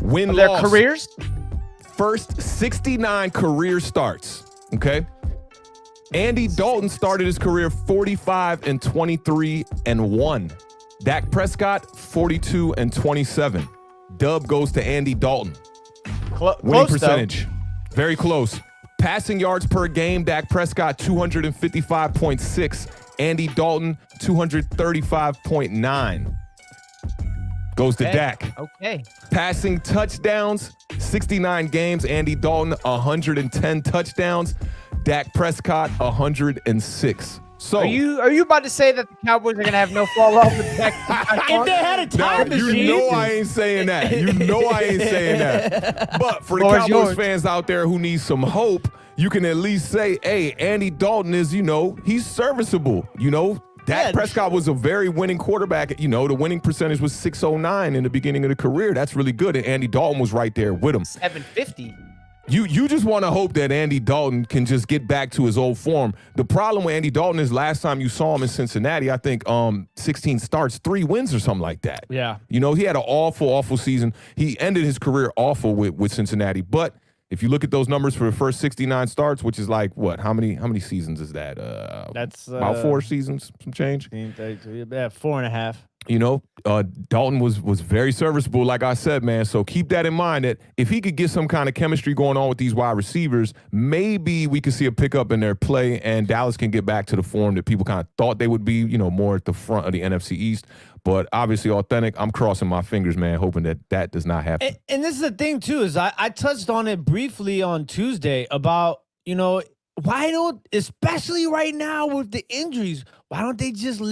Win-loss. Their careers? First 69 career starts, okay? Andy Dalton started his career 45-23-1. Dak Prescott, 42-27. Dub goes to Andy Dalton. Winning percentage, very close. Passing yards per game, Dak Prescott 255.6. Andy Dalton 235.9. Goes to Dak. Okay. Passing touchdowns, 69 games. Andy Dalton 110 touchdowns. Dak Prescott 106. So are you about to say that the Cowboys are gonna have no fall off with Dak? If they had a time machine, you know I ain't saying that. You know I ain't saying that. But for the Cowboys fans out there who need some hope, you can at least say, hey, Andy Dalton is, he's serviceable. Dak Prescott was a very winning quarterback. The winning percentage was 609 in the beginning of the career. That's really good. And Andy Dalton was right there with him. 750. You just want to hope that Andy Dalton can just get back to his old form. The problem with Andy Dalton is last time you saw him in Cincinnati, I think 16 starts, 3 wins or something like that. Yeah. He had an awful season. He ended his career awful with Cincinnati. But if you look at those numbers for the first 69 starts, which is like what? How many seasons is that? That's about 4 seasons, some change. 4.5. Dalton was very serviceable, like I said, man. So keep that in mind that if he could get some kind of chemistry going on with these wide receivers, maybe we could see a pickup in their play and Dallas can get back to the form that people kind of thought they would be, more at the front of the NFC East. But obviously, Awthentik, I'm crossing my fingers, man, hoping that does not happen. And this is the thing, too, is I touched on it briefly on Tuesday about, why don't, especially right now with the injuries, why don't they just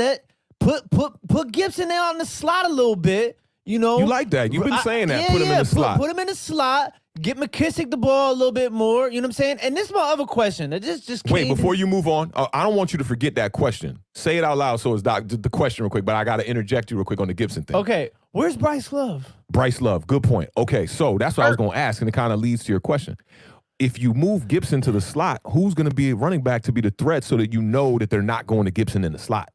put Gibson out in the slot a little bit, You like that. You've been saying that. Put him in the slot. Put him in the slot. Get McKissick the ball a little bit more. You know what I'm saying? And this is my other question. Wait, before you move on, I don't want you to forget that question. Say it out loud so it's the question real quick, but I got to interject you real quick on the Gibson thing. Okay. Where's Bryce Love? Bryce Love. Good point. Okay, so that's what I was going to ask, and it kind of leads to your question. If you move Gibson to the slot, who's going to be a running back to be the threat so that you know that they're not going to Gibson in the slot?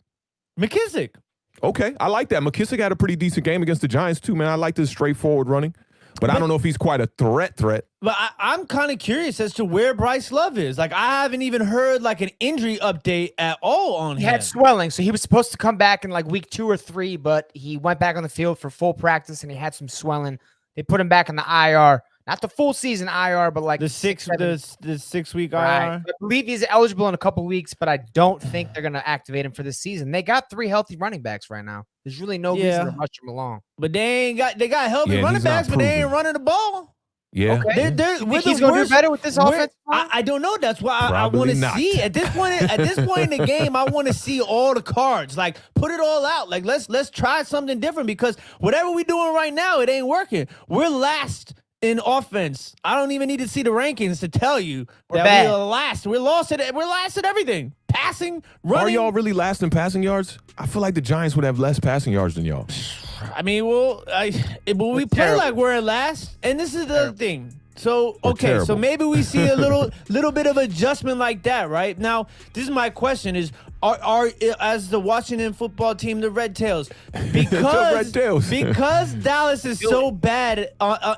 McKissick. Okay, I like that. McKissick had a pretty decent game against the Giants too, man. I like this straightforward running. But I don't know if he's quite a threat. But I'm kind of curious as to where Bryce Love is. Like, I haven't even heard like an injury update at all on him. He had swelling, so he was supposed to come back in like week 2 or 3, but he went back on the field for full practice and he had some swelling. They put him back in the IR, not the full season IR, but like the 6 week IR. Right. I believe he's eligible in a couple weeks, but I don't think they're going to activate him for this season. They got 3 healthy running backs right now. There's really no reason to rush him along. But they got healthy running backs, but they ain't running the ball. Yeah. Okay. He's going to do better with this offense? I don't know. That's why I want to see at this point in the game. I want to see all the cards. Like, put it all out. Like, let's try something different, because whatever we're doing right now, it ain't working. We're last in offense. I don't even need to see the rankings to tell you that we're last. We're last at everything. Passing, running. Are y'all really last in passing yards? I feel like the Giants would have less passing yards than y'all. I mean, we play like we're last, and this is the other thing. So, okay, so maybe we see a little bit of adjustment like that, right? Now, this is my question: is are as the Washington football team, the Red Tails, because Dallas is so bad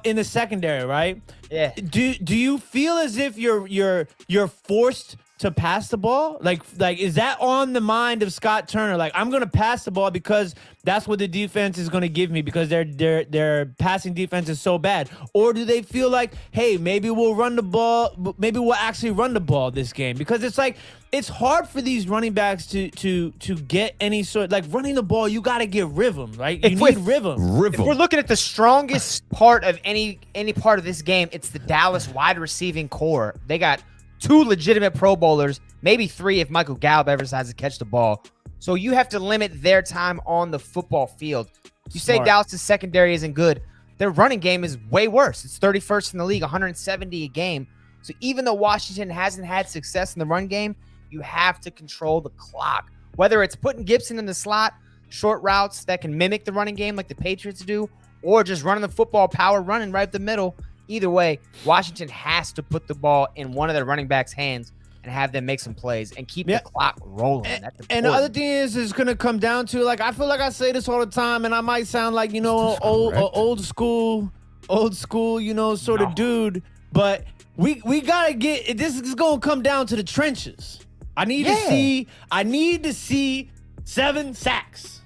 in the secondary, right? Yeah. Do you feel as if you're forced to pass the ball? Like is that on the mind of Scott Turner? Like, I'm gonna pass the ball because that's what the defense is gonna give me, because their passing defense is so bad? Or do they feel like, hey, maybe we'll run the ball, maybe we'll actually run the ball this game? Because it's like, it's hard for these running backs to get any sort, like, running the ball, you gotta get rhythm, right? You need rhythm. If we're looking at the strongest part of any part of this game, it's the Dallas wide receiving core. They got 2 legitimate Pro Bowlers, maybe 3 if Michael Gallup ever decides to catch the ball. So you have to limit their time on the football field. You say Dallas' secondary isn't good. Their running game is way worse. It's 31st in the league, 170 a game. So even though Washington hasn't had success in the run game, you have to control the clock. Whether it's putting Gibson in the slot, short routes that can mimic the running game like the Patriots do, or just running the football, power running right up the middle. Either way, Washington has to put the ball in one of their running backs' hands and have them make some plays and keep the clock rolling. And the other thing is going to come down to, like, I feel like I say this all the time, and I might sound like, old school, sort of dude, but we got to get, this is going to come down to the trenches. I need to see 7 sacks.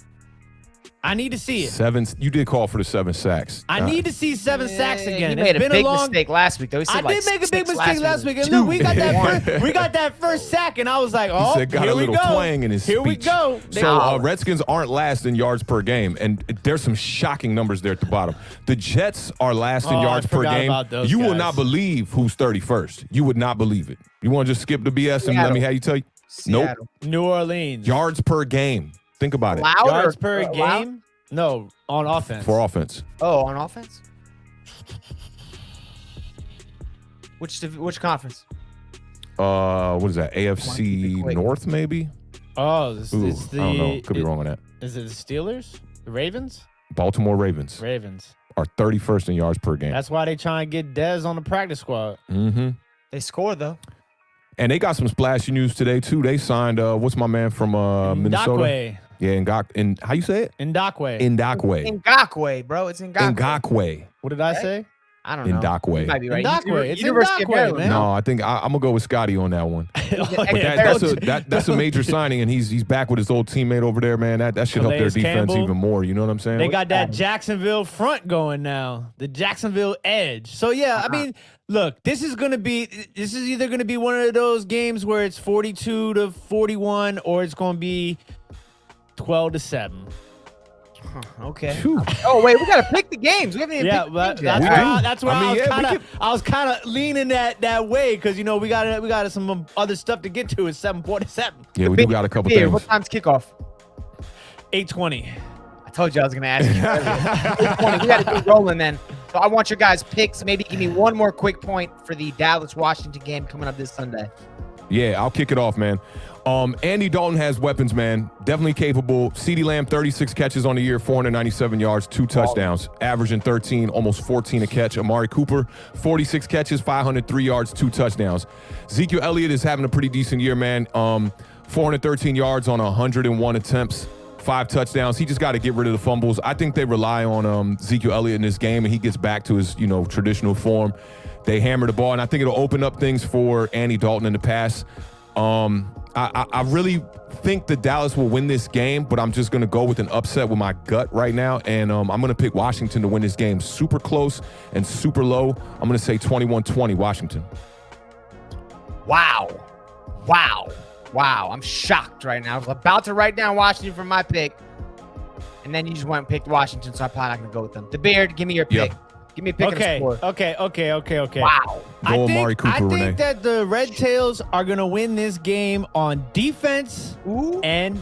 I need to see it. 7. You did call for the 7 sacks. I need to see 7 sacks again. You made a big mistake last week, though. I did make a big mistake last week. And look, we got that first sack, and I was like, oh, he got a little twang in his speech. Here we go. So Redskins aren't last in yards per game, and there's some shocking numbers there at the bottom. The Jets are last in yards per game. You will not believe who's 31st. You would not believe it. You want to just skip the BS and let me have you tell you? Seattle. Nope. New Orleans. Yards per game. Think about it. Yards per game? No, on offense. For offense. Oh, on offense? Which conference? What is that? AFC North, maybe? Oh, it's the, I don't know. Could be wrong on that. Is it the Steelers? The Ravens? Baltimore Ravens. Are 31st in yards per game. That's why they try and get Dez on the practice squad. Mm-hmm. They score, though. And they got some splashy news today, too. They signed, what's my man from Minnesota? Ngakwe. Yeah, how you say it? Ngakwe. Ngakwe, bro. It's Ngakwe. Ngakwe. What did I say? I don't know. Ngakwe. You might be right. Ngakwe. It's University of Ngakwe, Maryland. man. No, I think I'm gonna go with Scotty on that one. But that's a major signing, and he's back with his old teammate over there, man. That should help their defense Campbell. even more. You know what I'm saying? They got that Jacksonville front going now, the Jacksonville edge. So yeah, I mean, look, this is either gonna be one of those games where it's 42-41, or it's gonna be 12-7. Okay. Oh wait, we gotta pick the games. We haven't even picked the games yet. That's where I was kind of leaning that way, because we got some other stuff to get to. It's 7:47. Yeah, we do got a couple things. What time's kickoff? 8:20. I told you I was gonna ask you. 8:20. We gotta keep rolling then. So I want your guys' picks. Maybe give me one more quick point for the Dallas-Washington game coming up this Sunday. Yeah, I'll kick it off, man. Andy Dalton has weapons, man. Definitely capable. CeeDee Lamb, 36 catches on the year, 497 yards, 2 touchdowns, averaging 13, almost 14 a catch. Amari Cooper, 46 catches, 503 yards, 2 touchdowns. Ezekiel Elliott is having a pretty decent year, man. 413 yards on 101 attempts, 5 touchdowns. He just got to get rid of the fumbles. I think they rely on Ezekiel Elliott in this game, and he gets back to his, traditional form. They hammer the ball, and I think it'll open up things for Andy Dalton in the pass. I really think that Dallas will win this game, but I'm just going to go with an upset with my gut right now, and I'm going to pick Washington to win this game. Super close and super low. I'm going to say 21-20 Washington. Wow. I'm shocked right now. I was about to write down Washington for my pick, and then you just went and picked Washington, so I'm probably not going to go with them. The Beard, give me your pick. Yep. Give me a pick and a score. Okay. Wow. Go Amari Cooper, I Renee. think that the Red Tails are going to win this game on defense and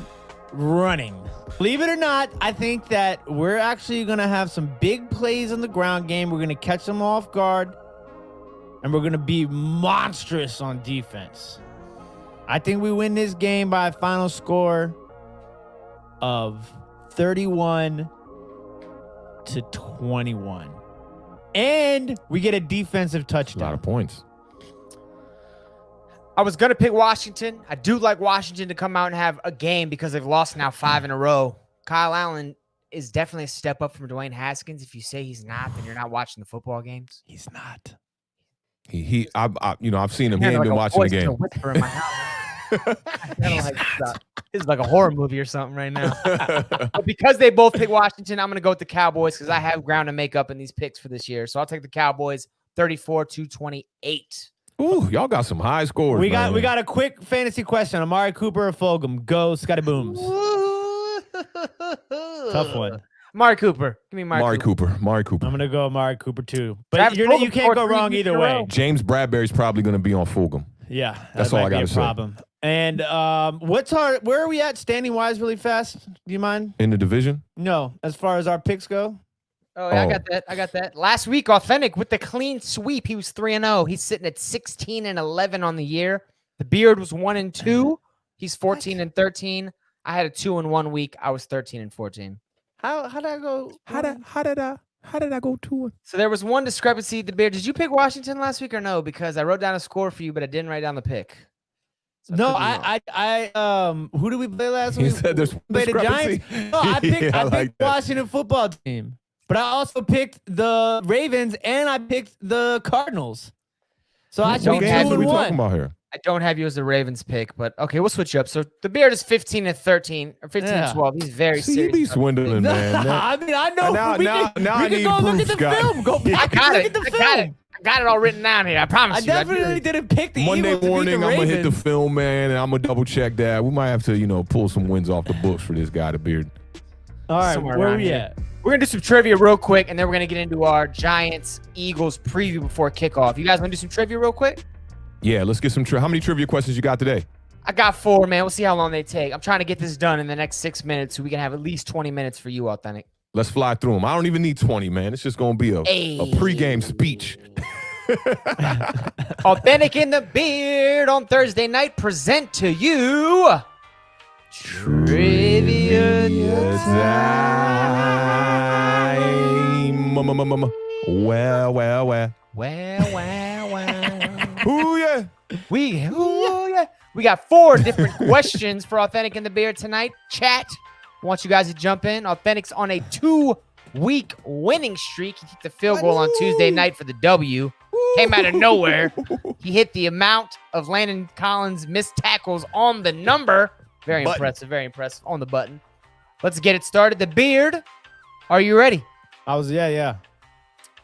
running. Believe it or not, I think that we're actually going to have some big plays in the ground game. We're going to catch them off guard, and we're going to be monstrous on defense. I think we win this game by a final score of 31-21. And we get a defensive touchdown. A lot of points. I was going to pick Washington. I do like Washington to come out and have a game because they've lost now 5 in a row. Kyle Allen is definitely a step up from Dwayne Haskins. If you say he's not, then you're not watching the football games. He's not. I've seen him. He ain't been watching the game. Whisper in my house. This is like a horror movie or something right now. But because they both pick Washington, I'm going to go with the Cowboys because I have ground to make up in these picks for this year. So I'll take the Cowboys 34-28. Ooh, y'all got some high scores. We got a quick fantasy question. Amari Cooper or Fulgham? Go, Scotty Boomz. Tough one. Amari Cooper. Give me Amari Cooper. Amari Cooper. I'm going to go Amari Cooper too. But you can't go wrong either way. James Bradbury's probably going to be on Fulgham. Yeah, that's all I got to say. Problem. And where are we at standing wise really fast? Do you mind? In the division? No, as far as our picks go. Oh, yeah, I got that. Last week, Awthentik with the clean sweep. He was 3-0. He's sitting at 16-11 on the year. The Beard was 1-2. He's 14-13. I had a 2-1 week. I was 13-14. How did I go? How did I go 2-1? So there was one discrepancy. The Beard, did you pick Washington last week or no? Because I wrote down a score for you, but I didn't write down the pick. So no, who did we play last week? He said there's the Giants. No, I picked Washington football team, but I also picked the Ravens and I picked the Cardinals. So I should be 2-1. What are we talking about here? I don't have you as the Ravens pick, but okay, we'll switch up. So the Beard is 15-13 or 15-12. He's very serious. He's swindling, man. I mean, I know. We can go look at the film. Go back and look at the film. I got it all written down here. I promise you. I definitely didn't pick the Monday Eagles morning, to beat the I'm going to Ravens. hit the film, man, and I'm going to double check that. We might have to, pull some wins off the books for this guy, the Beard. All right, Somewhere where are around we here. at? We're going to do some trivia real quick, and then we're going to get into our Giants-Eagles preview before kickoff. You guys want to do some trivia real quick? Yeah, let's get some how many trivia questions you got today? I got 4, man. We'll see how long they take. I'm trying to get this done in the next 6 minutes so we can have at least 20 minutes for you, Awthentik. Let's fly through them. I don't even need 20, man. It's just going to be a pregame speech. Awthentik and the Beard on Thursday night present to you Trivia time. Well. Ooh, yeah. We got 4 different questions for Awthentik and the Beard tonight. Chat, I want you guys to jump in. Awthentik's on a 2-week winning streak. He kicked the field goal on Tuesday night for the W. Came out of nowhere. He hit the amount of Landon Collins' missed tackles on the number. Very impressive. On the button. Let's get it started. The Beard, are you ready? I was, yeah.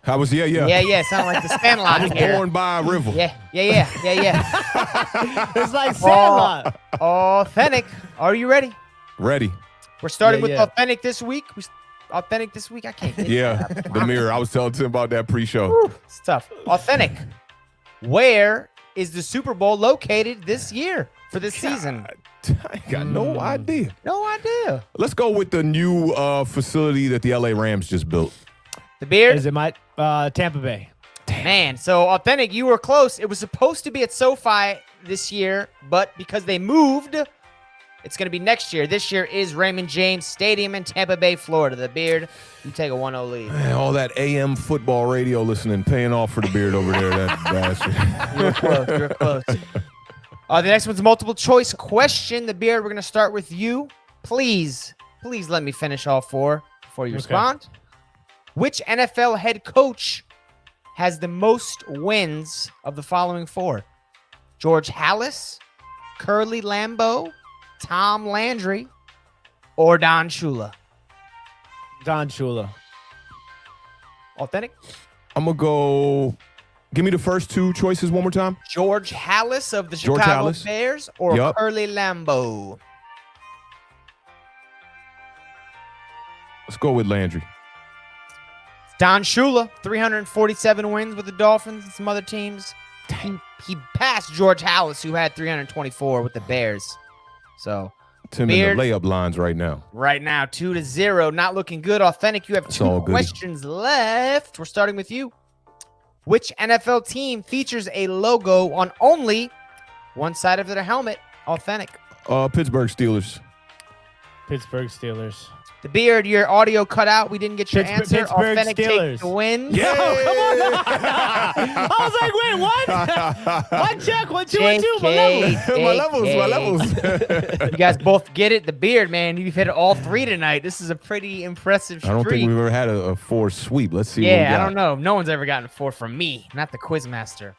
I was, yeah. Yeah. Sound like the Sandlot I was here. born by a river. Yeah. It's like Sandlot. Awthentik, are you ready? Ready. We're starting with Awthentik this week. Awthentik this week. I can't get it. The mirror. I was telling Tim about that pre-show. Woo, it's tough. Awthentik, where is the Super Bowl located this year for this season? I got no idea. No idea. Let's go with the new facility that the LA Rams just built. The Beard? Is it Tampa Bay? Damn. Man, so Awthentik, you were close. It was supposed to be at SoFi this year, but because they moved, it's going to be next year. This year is Raymond James Stadium in Tampa Bay, Florida. The Beard, you take a 1-0 lead. Man, all that AM football radio listening, paying off for the Beard over there, that bastard. You were close. The next one's a multiple choice question. The Beard, we're going to start with you. Please Please let me finish all 4 before you respond. Which NFL head coach has the most wins of the following 4? George Halas, Curly Lambeau, Tom Landry, or Don Shula? Don Shula. Authentic? I'm going to go. Give me the first 2 choices one more time. George Halas of the Chicago Bears or Curly Lambeau? Let's go with Landry. Don Shula, 347 wins with the Dolphins and some other teams. He passed George Halas, who had 324 with the Bears. So Tim in the layup lines right now. Right now, 2-0. Not looking good. Authentic, you have 2 questions left. We're starting with you. Which NFL team features a logo on only one side of their helmet? Authentic. Pittsburgh Steelers. Pittsburgh Steelers. The Beard, your audio cut out. We didn't get your answer. Pittsburgh Authentic Steelers. takes the win. Yeah, come on. I was like, wait, what? One check, 1, 2, 1, 2. My levels. You guys both get it. The Beard, man, you've hit all 3 tonight. This is a pretty impressive streak. I don't think we've ever had a 4 sweep. Let's see. Yeah, I don't know. No one's ever gotten a 4 from me, not the Quizmaster.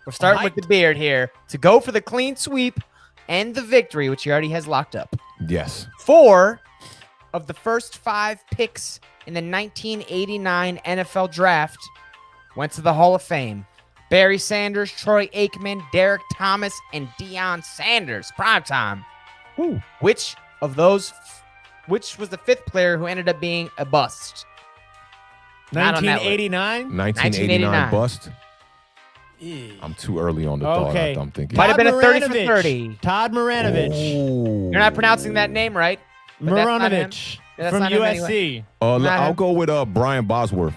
We're starting with the Beard here to go for the clean sweep and the victory, which he already has locked up. Yes. 4 of the first 5 picks in the 1989 NFL Draft went to the Hall of Fame. Barry Sanders, Troy Aikman, Derek Thomas, and Deion Sanders. Primetime. Ooh. Which was the 5th player who ended up being a bust? 1989? 1989 bust. I'm too early on the thought. I'm thinking. Might have been a 30 for 30. Todd Maranovich. Oh. You're not pronouncing that name right. Maranovich from USC. Anyway. I'll go with Brian Bosworth.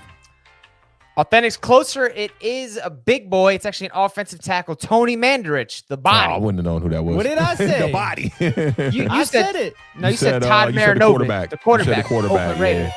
Authentic's closer. It is a big boy. It's actually an offensive tackle. Tony Mandarich, the body. I wouldn't have known who that was. What did I say? The body. You said it. No, you said Todd Maranovich. The quarterback. Yeah.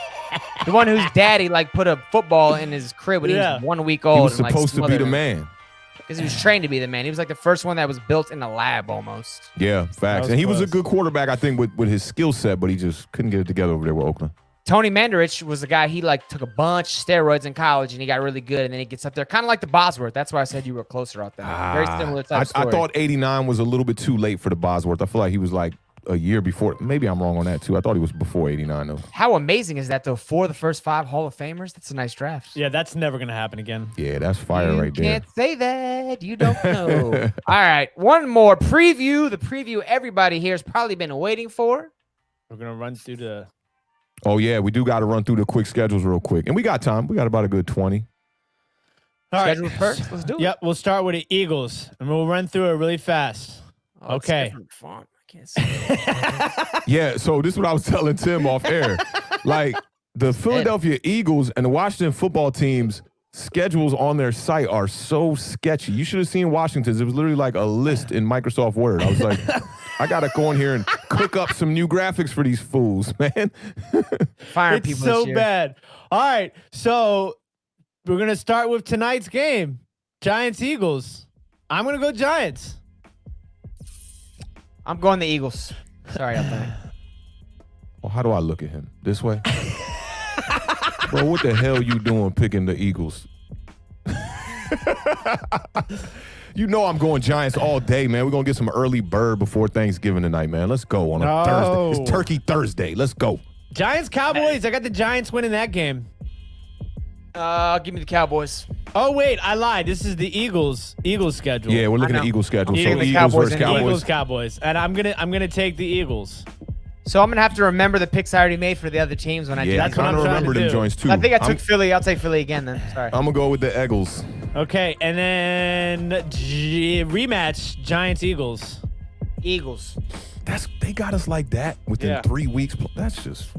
The one whose daddy put a football in his crib when he was 1 week old. He was supposed to be the man. Because he was trained to be the man. He was like the first one that was built in a lab almost. Yeah, facts. And he was a good quarterback, I think, with his skill set, but he just couldn't get it together over there with Oakland. Tony Mandarich was a guy, he took a bunch of steroids in college and he got really good, and then he gets up there kind of like the Bosworth. That's why I said you were closer out there. Very similar type of story. I thought 89 was a little bit too late for the Bosworth. I feel like he was a year before. Maybe I'm wrong on that too. I thought he was before 89 though. How amazing is that though? 4 of the first 5 Hall of Famers. That's a nice draft. Yeah, that's never gonna happen again. Yeah, that's fire right there. You can't say that. You don't know. All right, one more preview. The preview everybody here has probably been waiting for. We're gonna run through the. Oh yeah, we do got to run through the quick schedules real quick, and we got time. We got about a good 20. All right, schedule first. Let's do it. Yep, we'll start with the Eagles, and we'll run through it really fast. Okay. Font. I can't see it. Yeah, so this is what I was telling Tim off air. The Philadelphia Eagles and the Washington football teams schedules on their site are so sketchy. You should have seen Washington's. It was literally like a list in Microsoft Word. I was like, I got to go in here and cook up some new graphics for these fools, man. Firing it's people so this year. bad. All right, so we're going to start with tonight's game. Giants-Eagles. I'm going to go Giants. I'm going the Eagles. Sorry, I'm Well, how do I look at him? This way? Bro, what the hell you doing picking the Eagles? You know I'm going Giants all day, man. We're going to get some early bird before Thanksgiving tonight, man. Let's go on a Thursday. It's Turkey Thursday. Let's go. Giants-Cowboys. I got the Giants winning that game. Give me the Cowboys. Oh, wait. I lied. This is the Eagles schedule. Yeah, we're looking at Eagles schedule. So Eagles Cowboys versus Cowboys. Eagles-Cowboys. And I'm gonna take the Eagles. So I'm going to have to remember the picks I already made for the other teams when I do Yeah, I that. kind of remember them joints, too. I think I took Philly. I'll take Philly again then. Sorry. I'm going to go with the Eagles. Okay, and then rematch Giants-Eagles. Eagles. They got us like that within 3 weeks. That's just...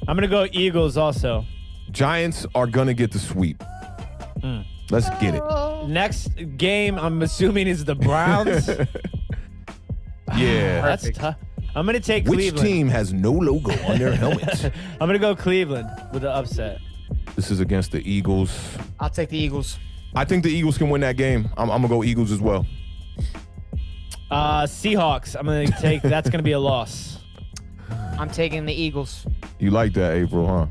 I'm going to go Eagles also. Giants are going to get the sweep. Let's get it. Next game, I'm assuming, is the Browns. Yeah. That's tough. I'm going to take Which Cleveland. team has no logo on their helmet? I'm going to go Cleveland with the upset. This is against the Eagles. I'll take the Eagles. I think the Eagles can win that game. I'm going to go Eagles as well. Seahawks. I'm going to take – that's going to be a loss. I'm taking the Eagles. You like that, April, huh?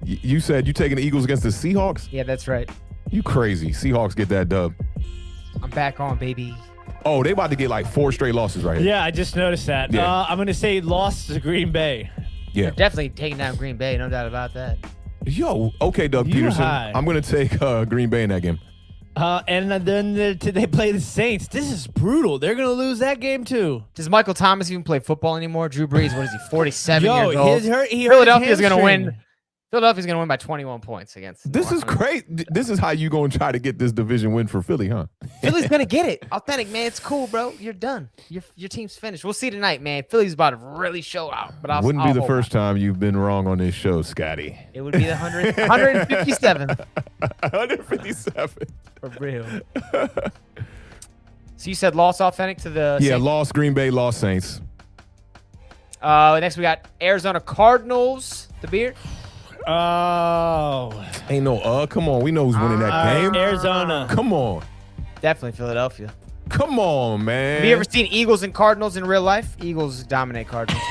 You said you taking the Eagles against the Seahawks? Yeah, that's right. You crazy. Seahawks get that dub. I'm back on, baby. Oh, they about to get like 4 straight losses right here. Yeah, I just noticed that. Yeah. I'm going to say loss to Green Bay. Yeah. They're definitely taking down Green Bay, no doubt about that. Yo, okay, Doug You Peterson. high. I'm going to take Green Bay in that game. And then they play the Saints. This is brutal. They're going to lose that game too. Does Michael Thomas even play football anymore? Drew Brees, what is he, 47 Yo, years old? he hurt Philadelphia's his going to hamstring. win. Philadelphia's going to win by 21 points against. This is great. This is how you going to try to get this division win for Philly, huh? Philly's going to get it. Authentic, man. It's cool, bro. You're done. Your team's finished. We'll see tonight, man. Philly's about to really show out. But I'll Wouldn't be the hold first time you've been wrong on this show, Scotty. It would be the 157. 157. For real. So you said loss Authentic to the Yeah, Saints? lost Green Bay, lost Saints. Next we got Arizona Cardinals. The beard. Oh. Ain't no come on. We know who's winning that game. Arizona. Come on. Definitely Philadelphia. Come on, man. Have you ever seen Eagles and Cardinals in real life? Eagles dominate Cardinals.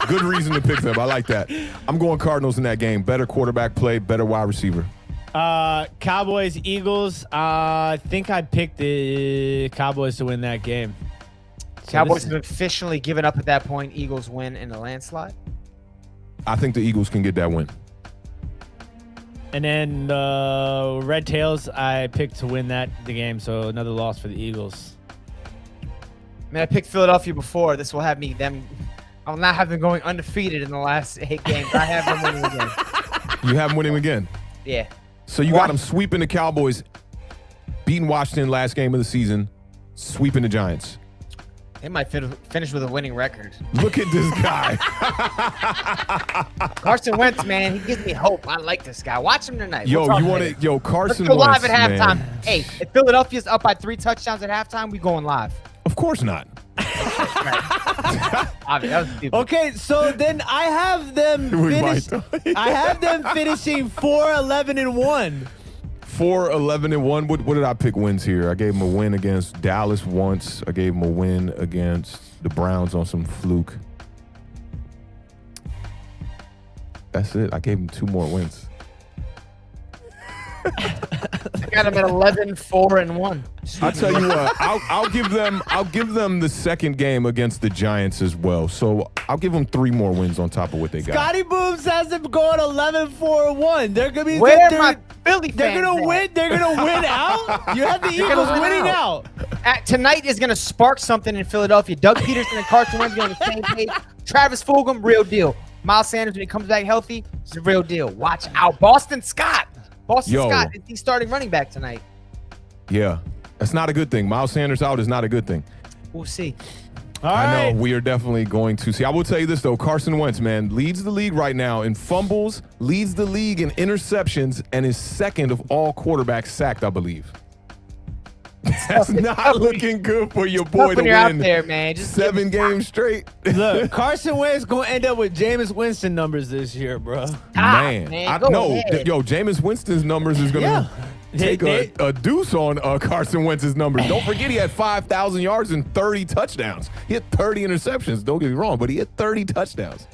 Good reason to pick them. I like that. I'm going Cardinals in that game. Better quarterback play, better wide receiver. Cowboys, Eagles. I think I picked the Cowboys to win that game. So Cowboys have officially given up at that point. Eagles win in a landslide. I think the Eagles can get that win. And then Red Tails, I picked to win the game. So another loss for the Eagles. I mean, I picked Philadelphia before. This will have I will not have them going undefeated in the last 8 games. I have them winning again. You have them winning again. Yeah. So you got them sweeping the Cowboys, beating Washington last game of the season, sweeping the Giants. They might finish with a winning record. Look at this guy. Carson Wentz, man, he gives me hope. I like this guy. Watch him tonight. Yo, We'll you talk want later. to? Yo, Carson Let's go Wentz, live at halftime. man. Hey, if Philadelphia's up by 3 touchdowns at halftime, we going live. Of course not. That was stupid. Okay, so then I have them We might finish. I have them finishing 4-11-1. 4-11-1. What did I pick wins here? I gave him a win against Dallas once. I gave him a win against the Browns on some fluke. That's it. I gave him 2 more wins. I got him at 11-4-1. I'll tell you what. I'll give them the second game against the Giants as well. So I'll give them 3 more wins on top of what they got. Scotty Boomz has them going 11-4-1. They're gonna be. Where are my Philly They're fans gonna at? win. They're gonna win out. You have the Eagles win winning out. out. Tonight is going to spark something in Philadelphia. Doug Peterson and Carson Wentz on the same page. Travis Fulgham, real deal. Miles Sanders, when he comes back healthy, it's the real deal. Watch out. Boston Scott. Scott is the starting running back tonight. Yeah. That's not a good thing. Miles Sanders out is not a good thing. We'll see. All I right. know we are definitely going to see. I will tell you this, though. Carson Wentz, man, leads the league right now in fumbles, leads the league in interceptions, and is second of all quarterbacks sacked, I believe. That's not looking good for your boy to When you're out win there, man. Just give 7 games straight. Look, Carson Wentz gonna end up with Jameis Winston numbers this year, bro. Man, man, I go know. ahead. Yo, Jameis Winston's numbers is going to take a deuce on Carson Wentz's numbers. Don't forget he had 5,000 yards and 30 touchdowns. He had 30 interceptions. Don't get me wrong, but he had 30 touchdowns.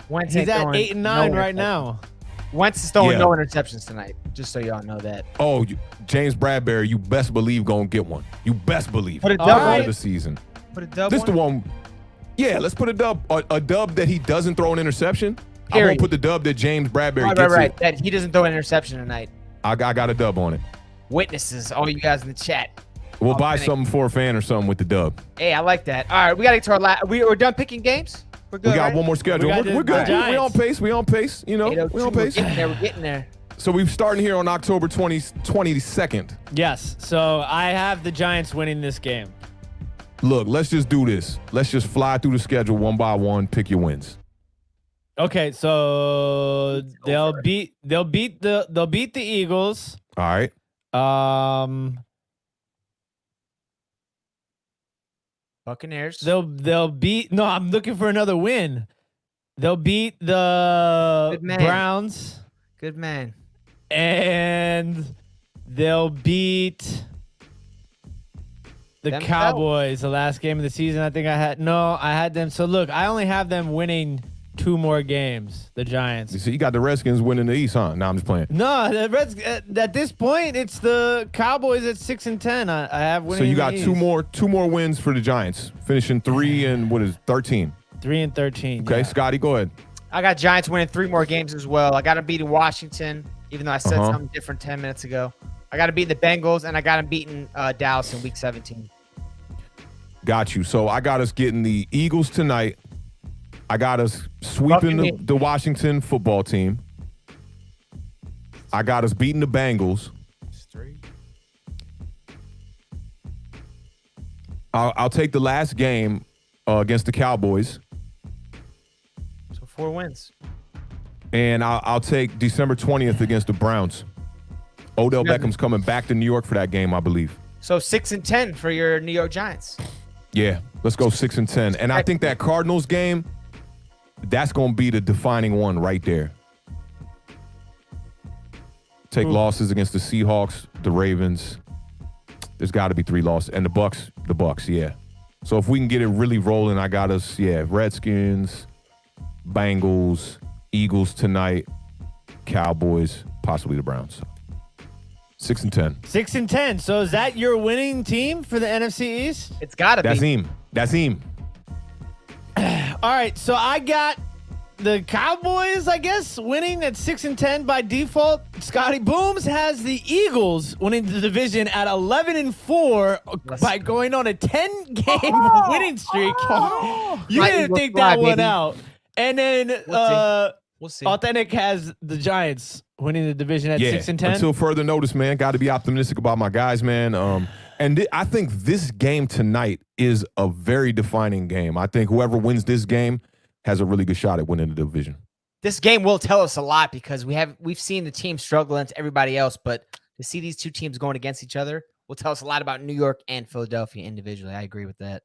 Wentz He's ain't at throwing 8 and 9 no right interceptions. now. Wentz is throwing Yeah. no interceptions tonight, just so y'all know that. Oh, James Bradbury, you best believe going to get one. You best believe. Put a By dub the on end it. of the season. Put a dub This on the it. one. Yeah, let's put a dub. A dub that he doesn't throw an interception. I Period. won't put the dub that James Bradbury Right, gets right. it. That he doesn't throw an interception tonight. I got a dub on it. Witnesses, all you guys in the chat. We'll buy Authentic. something for a fan or something with the dub. Hey, I like that. All right, we got to get to our last. We're done picking games? We're good, We got right? one more schedule. We got We're the good. We Giants. on pace. We on pace. You know, 8:02, we on pace. We're getting there. So we're starting here on October 22nd. Yes. So I have the Giants winning this game. Look, let's just do this. Let's just fly through the schedule one by one. Pick your wins. Okay, so they'll beat the Eagles. All right. Buccaneers. They'll beat. No, I'm looking for another win. They'll beat the Good man. Browns, Good man. and they'll beat The Them Cowboys, the last game of the season. I had them. So look, I only have them winning 2 more games. The Giants. You see, you got the Redskins winning the East, huh? No, I'm just playing. No, the Reds. At this point, it's the Cowboys at 6-10. I have winning. So you got the East. two more wins for the Giants, finishing 3-13. 3-13. Okay, yeah. Scotty, go ahead. I got Giants winning 3 more games as well. I got them beating Washington, even though I said something different 10 minutes ago. I got to beat the Bengals, and I got them beating Dallas in Week 17. Got you. So I got us getting the Eagles tonight. I got us sweeping the Washington football team. I got us beating the Bengals. I'll take the last game against the Cowboys. So 4 wins. And I'll take December 20th against the Browns. Odell Beckham's coming back to New York for that game, I believe. So 6-10 for your New York Giants. Yeah, let's go 6-10. And I think that Cardinals game, that's going to be the defining one right there. Take losses against the Seahawks, the Ravens. There's got to be 3 losses. And the Bucks, yeah. So if we can get it really rolling, I got us, Redskins, Bengals, Eagles tonight, Cowboys, possibly the Browns. 6-10. 6-10. So is that your winning team for the NFC East? It's got to be. That's him. All right. So I got the Cowboys, I guess, winning at 6-10 by default. Scotty Boomz has the Eagles winning the division at 11-4 by going on a 10-game winning streak. You didn't think that one out. And then We'll see. Awthentik has the Giants winning the division at 6-10. Until further notice, man. Got to be optimistic about my guys, man. I think this game tonight is a very defining game. I think whoever wins this game has a really good shot at winning the division. This game will tell us a lot because we've seen the team struggle against everybody else, but to see these 2 teams going against each other will tell us a lot about New York and Philadelphia individually. I agree with that.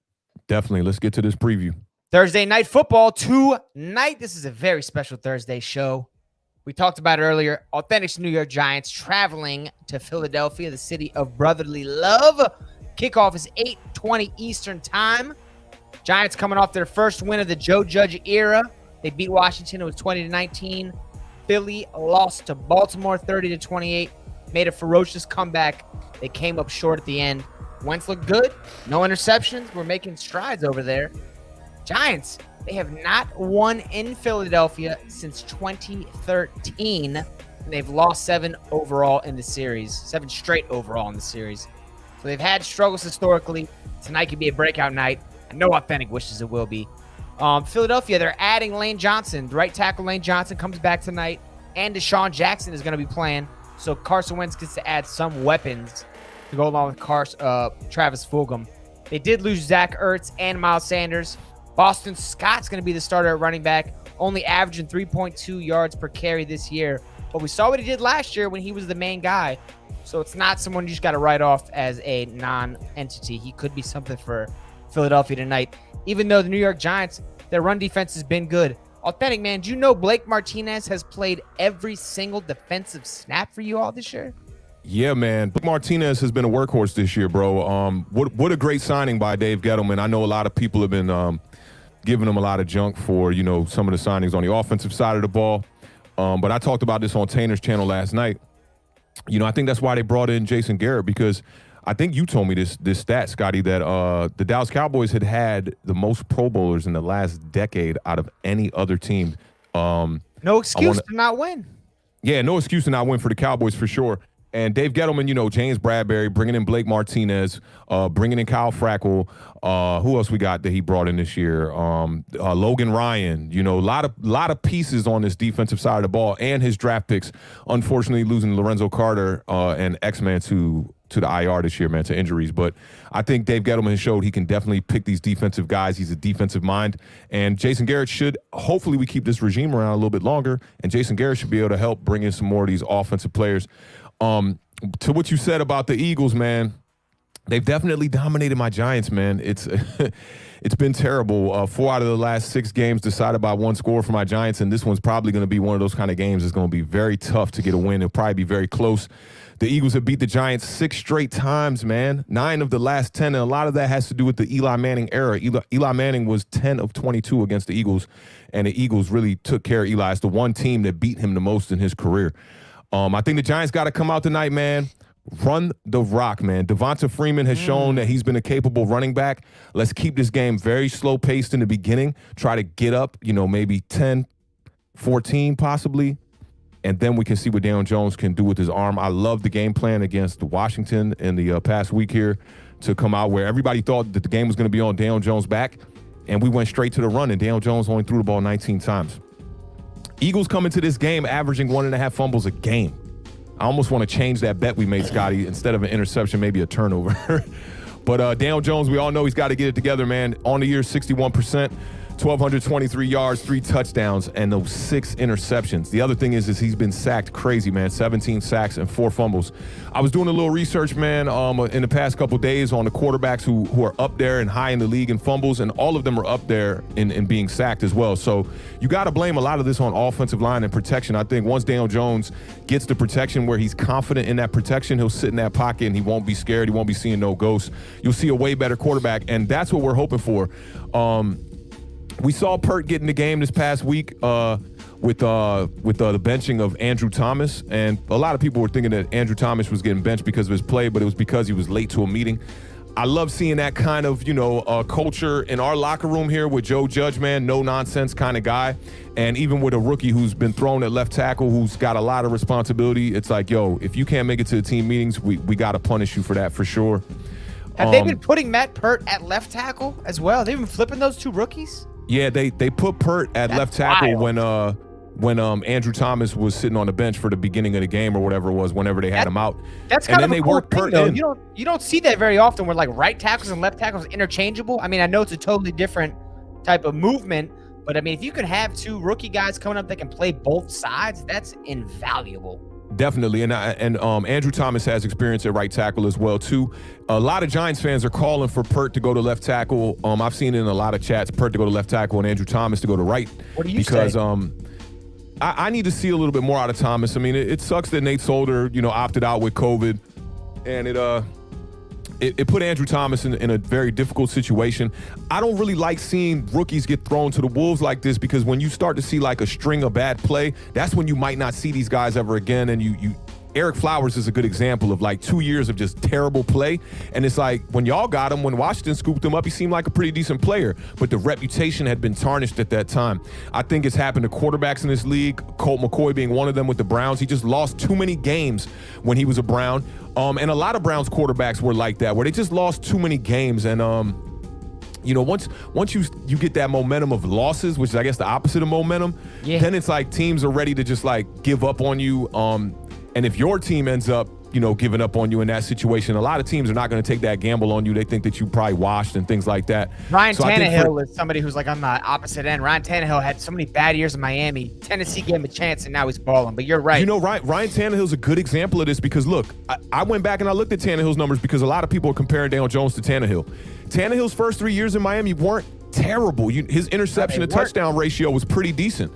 Definitely. Let's get to this preview. Thursday night football tonight. This is a very special Thursday show. We talked about it earlier. Authentic's New York Giants traveling to Philadelphia, the city of brotherly love. Kickoff is 8:20 Eastern time. Giants coming off their first win of the Joe Judge era. They beat Washington. It was 20-19. Philly lost to Baltimore 30-28. Made a ferocious comeback. They came up short at the end. Wentz looked good. No interceptions. We're making strides over there. Giants, they have not won in Philadelphia since 2013. And they've lost 7 overall in the series, 7 straight overall in the series. So they've had struggles historically. Tonight could be a breakout night. I know Authentik wishes it will be. Philadelphia, they're adding Lane Johnson. Right tackle Lane Johnson comes back tonight. And Deshaun Jackson is going to be playing. So Carson Wentz gets to add some weapons to go along with Travis Fulgham. They did lose Zach Ertz and Miles Sanders. Boston Scott's going to be the starter at running back, only averaging 3.2 yards per carry this year. But we saw what he did last year when he was the main guy. So it's not someone you just got to write off as a non-entity. He could be something for Philadelphia tonight. Even though the New York Giants, their run defense has been good. Authentik, man, do you know Blake Martinez has played every single defensive snap for you all this year? Yeah, man. Blake Martinez has been a workhorse this year, bro. What a great signing by Dave Gettleman. I know a lot of people have been giving him a lot of junk for, some of the signings on the offensive side of the ball. But I talked about this on Tanner's channel last night. I think that's why they brought in Jason Garrett, because I think you told me this stat, Scotty, that the Dallas Cowboys had the most Pro Bowlers in the last decade out of any other team. No excuse to not win. Yeah, no excuse to not win for the Cowboys for sure. And Dave Gettleman, James Bradbury, bringing in Blake Martinez, bringing in Kyle Frackle. Who else we got that he brought in this year? Logan Ryan. A lot of pieces on this defensive side of the ball, and his draft picks. Unfortunately, losing Lorenzo Carter and X-Man to the IR this year, man, to injuries. But I think Dave Gettleman showed he can definitely pick these defensive guys. He's a defensive mind. And Jason Garrett hopefully we keep this regime around a little bit longer, and Jason Garrett should be able to help bring in some more of these offensive players. To what you said about the Eagles, man, They've definitely dominated my Giants, man. It's it's been terrible. 4 out of the last 6 games decided by one score for my Giants, and this one's probably going to be one of those kind of games that's going to be very tough to get a win. It'll probably be very close. The Eagles have beat the Giants 6 straight times, man. 9 of the last 10, and a lot of that has to do with the Eli Manning era. Eli Manning was 10 of 22 against the Eagles, and the Eagles really took care of Eli. It's the one team that beat him the most in his career. I think the Giants got to come out tonight, man. Run the rock, man. Devonta Freeman has shown that he's been a capable running back. Let's keep this game very slow-paced in the beginning. Try to get up, maybe 10, 14 possibly, and then we can see what Daniel Jones can do with his arm. I love the game plan against Washington in the past week here to come out where everybody thought that the game was going to be on Daniel Jones' back, and we went straight to the run, and Daniel Jones only threw the ball 19 times. Eagles come into this game averaging 1.5 fumbles a game. I almost want to change that bet we made, Scotty. Instead of an interception, maybe a turnover. But Daniel Jones, we all know he's got to get it together, man. On the year, 61%, 1,223 yards, 3 touchdowns, and those 6 interceptions. The other thing is he's been sacked crazy, man. 17 sacks and 4 fumbles. I was doing a little research, man, in the past couple days on the quarterbacks who are up there and high in the league in fumbles, and all of them are up there in being sacked as well. So you got to blame a lot of this on offensive line and protection. I think once Daniel Jones gets the protection where he's confident in that protection, he'll sit in that pocket and he won't be scared. He won't be seeing no ghosts. You'll see a way better quarterback, and that's what we're hoping for. We saw Pert get in the game this past week with the benching of Andrew Thomas, and a lot of people were thinking that Andrew Thomas was getting benched because of his play, but it was because he was late to a meeting. I love seeing that kind of, culture in our locker room here with Joe Judge, man, no-nonsense kind of guy. And even with a rookie who's been thrown at left tackle, who's got a lot of responsibility, it's like, yo, if you can't make it to the team meetings, we got to punish you for that for sure. Have they been putting Matt Pert at left tackle as well? They've been flipping those 2 rookies? Yeah, they put Pert at left tackle when Andrew Thomas was sitting on the bench for the beginning of the game or whatever it was, whenever they had him out. That's kind of a cool thing, though. You don't see that very often where like right tackles and left tackles are interchangeable. I mean, I know it's a totally different type of movement, but I mean, if you can have 2 rookie guys coming up that can play both sides, that's invaluable. Definitely, and Andrew Thomas has experience at right tackle as well too. A lot of Giants fans are calling for Pert to go to left tackle. I've seen it in a lot of chats, Pert to go to left tackle and Andrew Thomas to go to right. What do you say? Because I need to see a little bit more out of Thomas. I mean, it sucks that Nate Solder, opted out with COVID, and it put Andrew Thomas in a very difficult situation. I don't really like seeing rookies get thrown to the wolves like this, because when you start to see like a string of bad play, that's when you might not see these guys ever again. And Eric Flowers is a good example of like 2 years of just terrible play. And it's like when y'all got him, when Washington scooped him up, he seemed like a pretty decent player, but the reputation had been tarnished at that time. I think it's happened to quarterbacks in this league, Colt McCoy being one of them with the Browns. He just lost too many games when he was a Brown. And a lot of Browns quarterbacks were like that, where they just lost too many games. And once you get that momentum of losses, which is I guess the opposite of momentum, then it's like teams are ready to just like give up on you. And if your team ends up, giving up on you in that situation, a lot of teams are not going to take that gamble on you. They think that you probably washed and things like that. Ryan Tannehill is somebody who's like on the opposite end. Ryan Tannehill had so many bad years in Miami. Tennessee gave him a chance, and now he's balling. But you're right. Ryan Tannehill's a good example of this because, look, I went back and I looked at Tannehill's numbers because a lot of people are comparing Daniel Jones to Tannehill. Tannehill's first 3 years in Miami weren't terrible. His interception to touchdown ratio was pretty decent.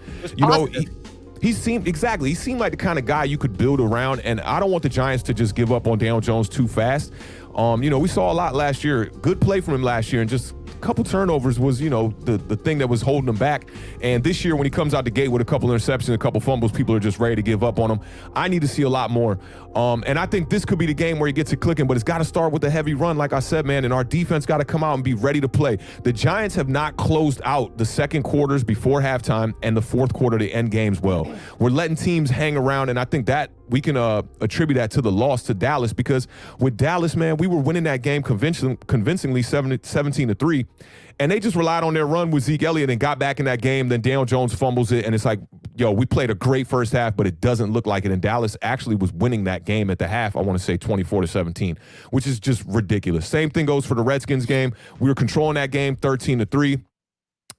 He seemed like the kind of guy you could build around, and I don't want the Giants to just give up on Daniel Jones too fast. We saw a lot last year. Good play from him last year, and just a couple turnovers was, the thing that was holding him back. And this year when he comes out the gate with a couple interceptions, a couple fumbles, people are just ready to give up on him. I need to see a lot more. And I think this could be the game where he gets it clicking, but it's got to start with a heavy run, like I said, man, and our defense got to come out and be ready to play. The Giants have not closed out the second quarters before halftime and the fourth quarter to end games well. We're letting teams hang around, and I think that we can attribute that to the loss to Dallas, because with Dallas, man, we were winning that game convincingly 17-3, and they just relied on their run with Zeke Elliott and got back in that game. Then Daniel Jones fumbles it, and it's like, yo, we played a great first half, but it doesn't look like it. And Dallas actually was winning that game at the half, I want to say 24-17, which is just ridiculous. Same thing goes for the Redskins game. We were controlling that game 13-3.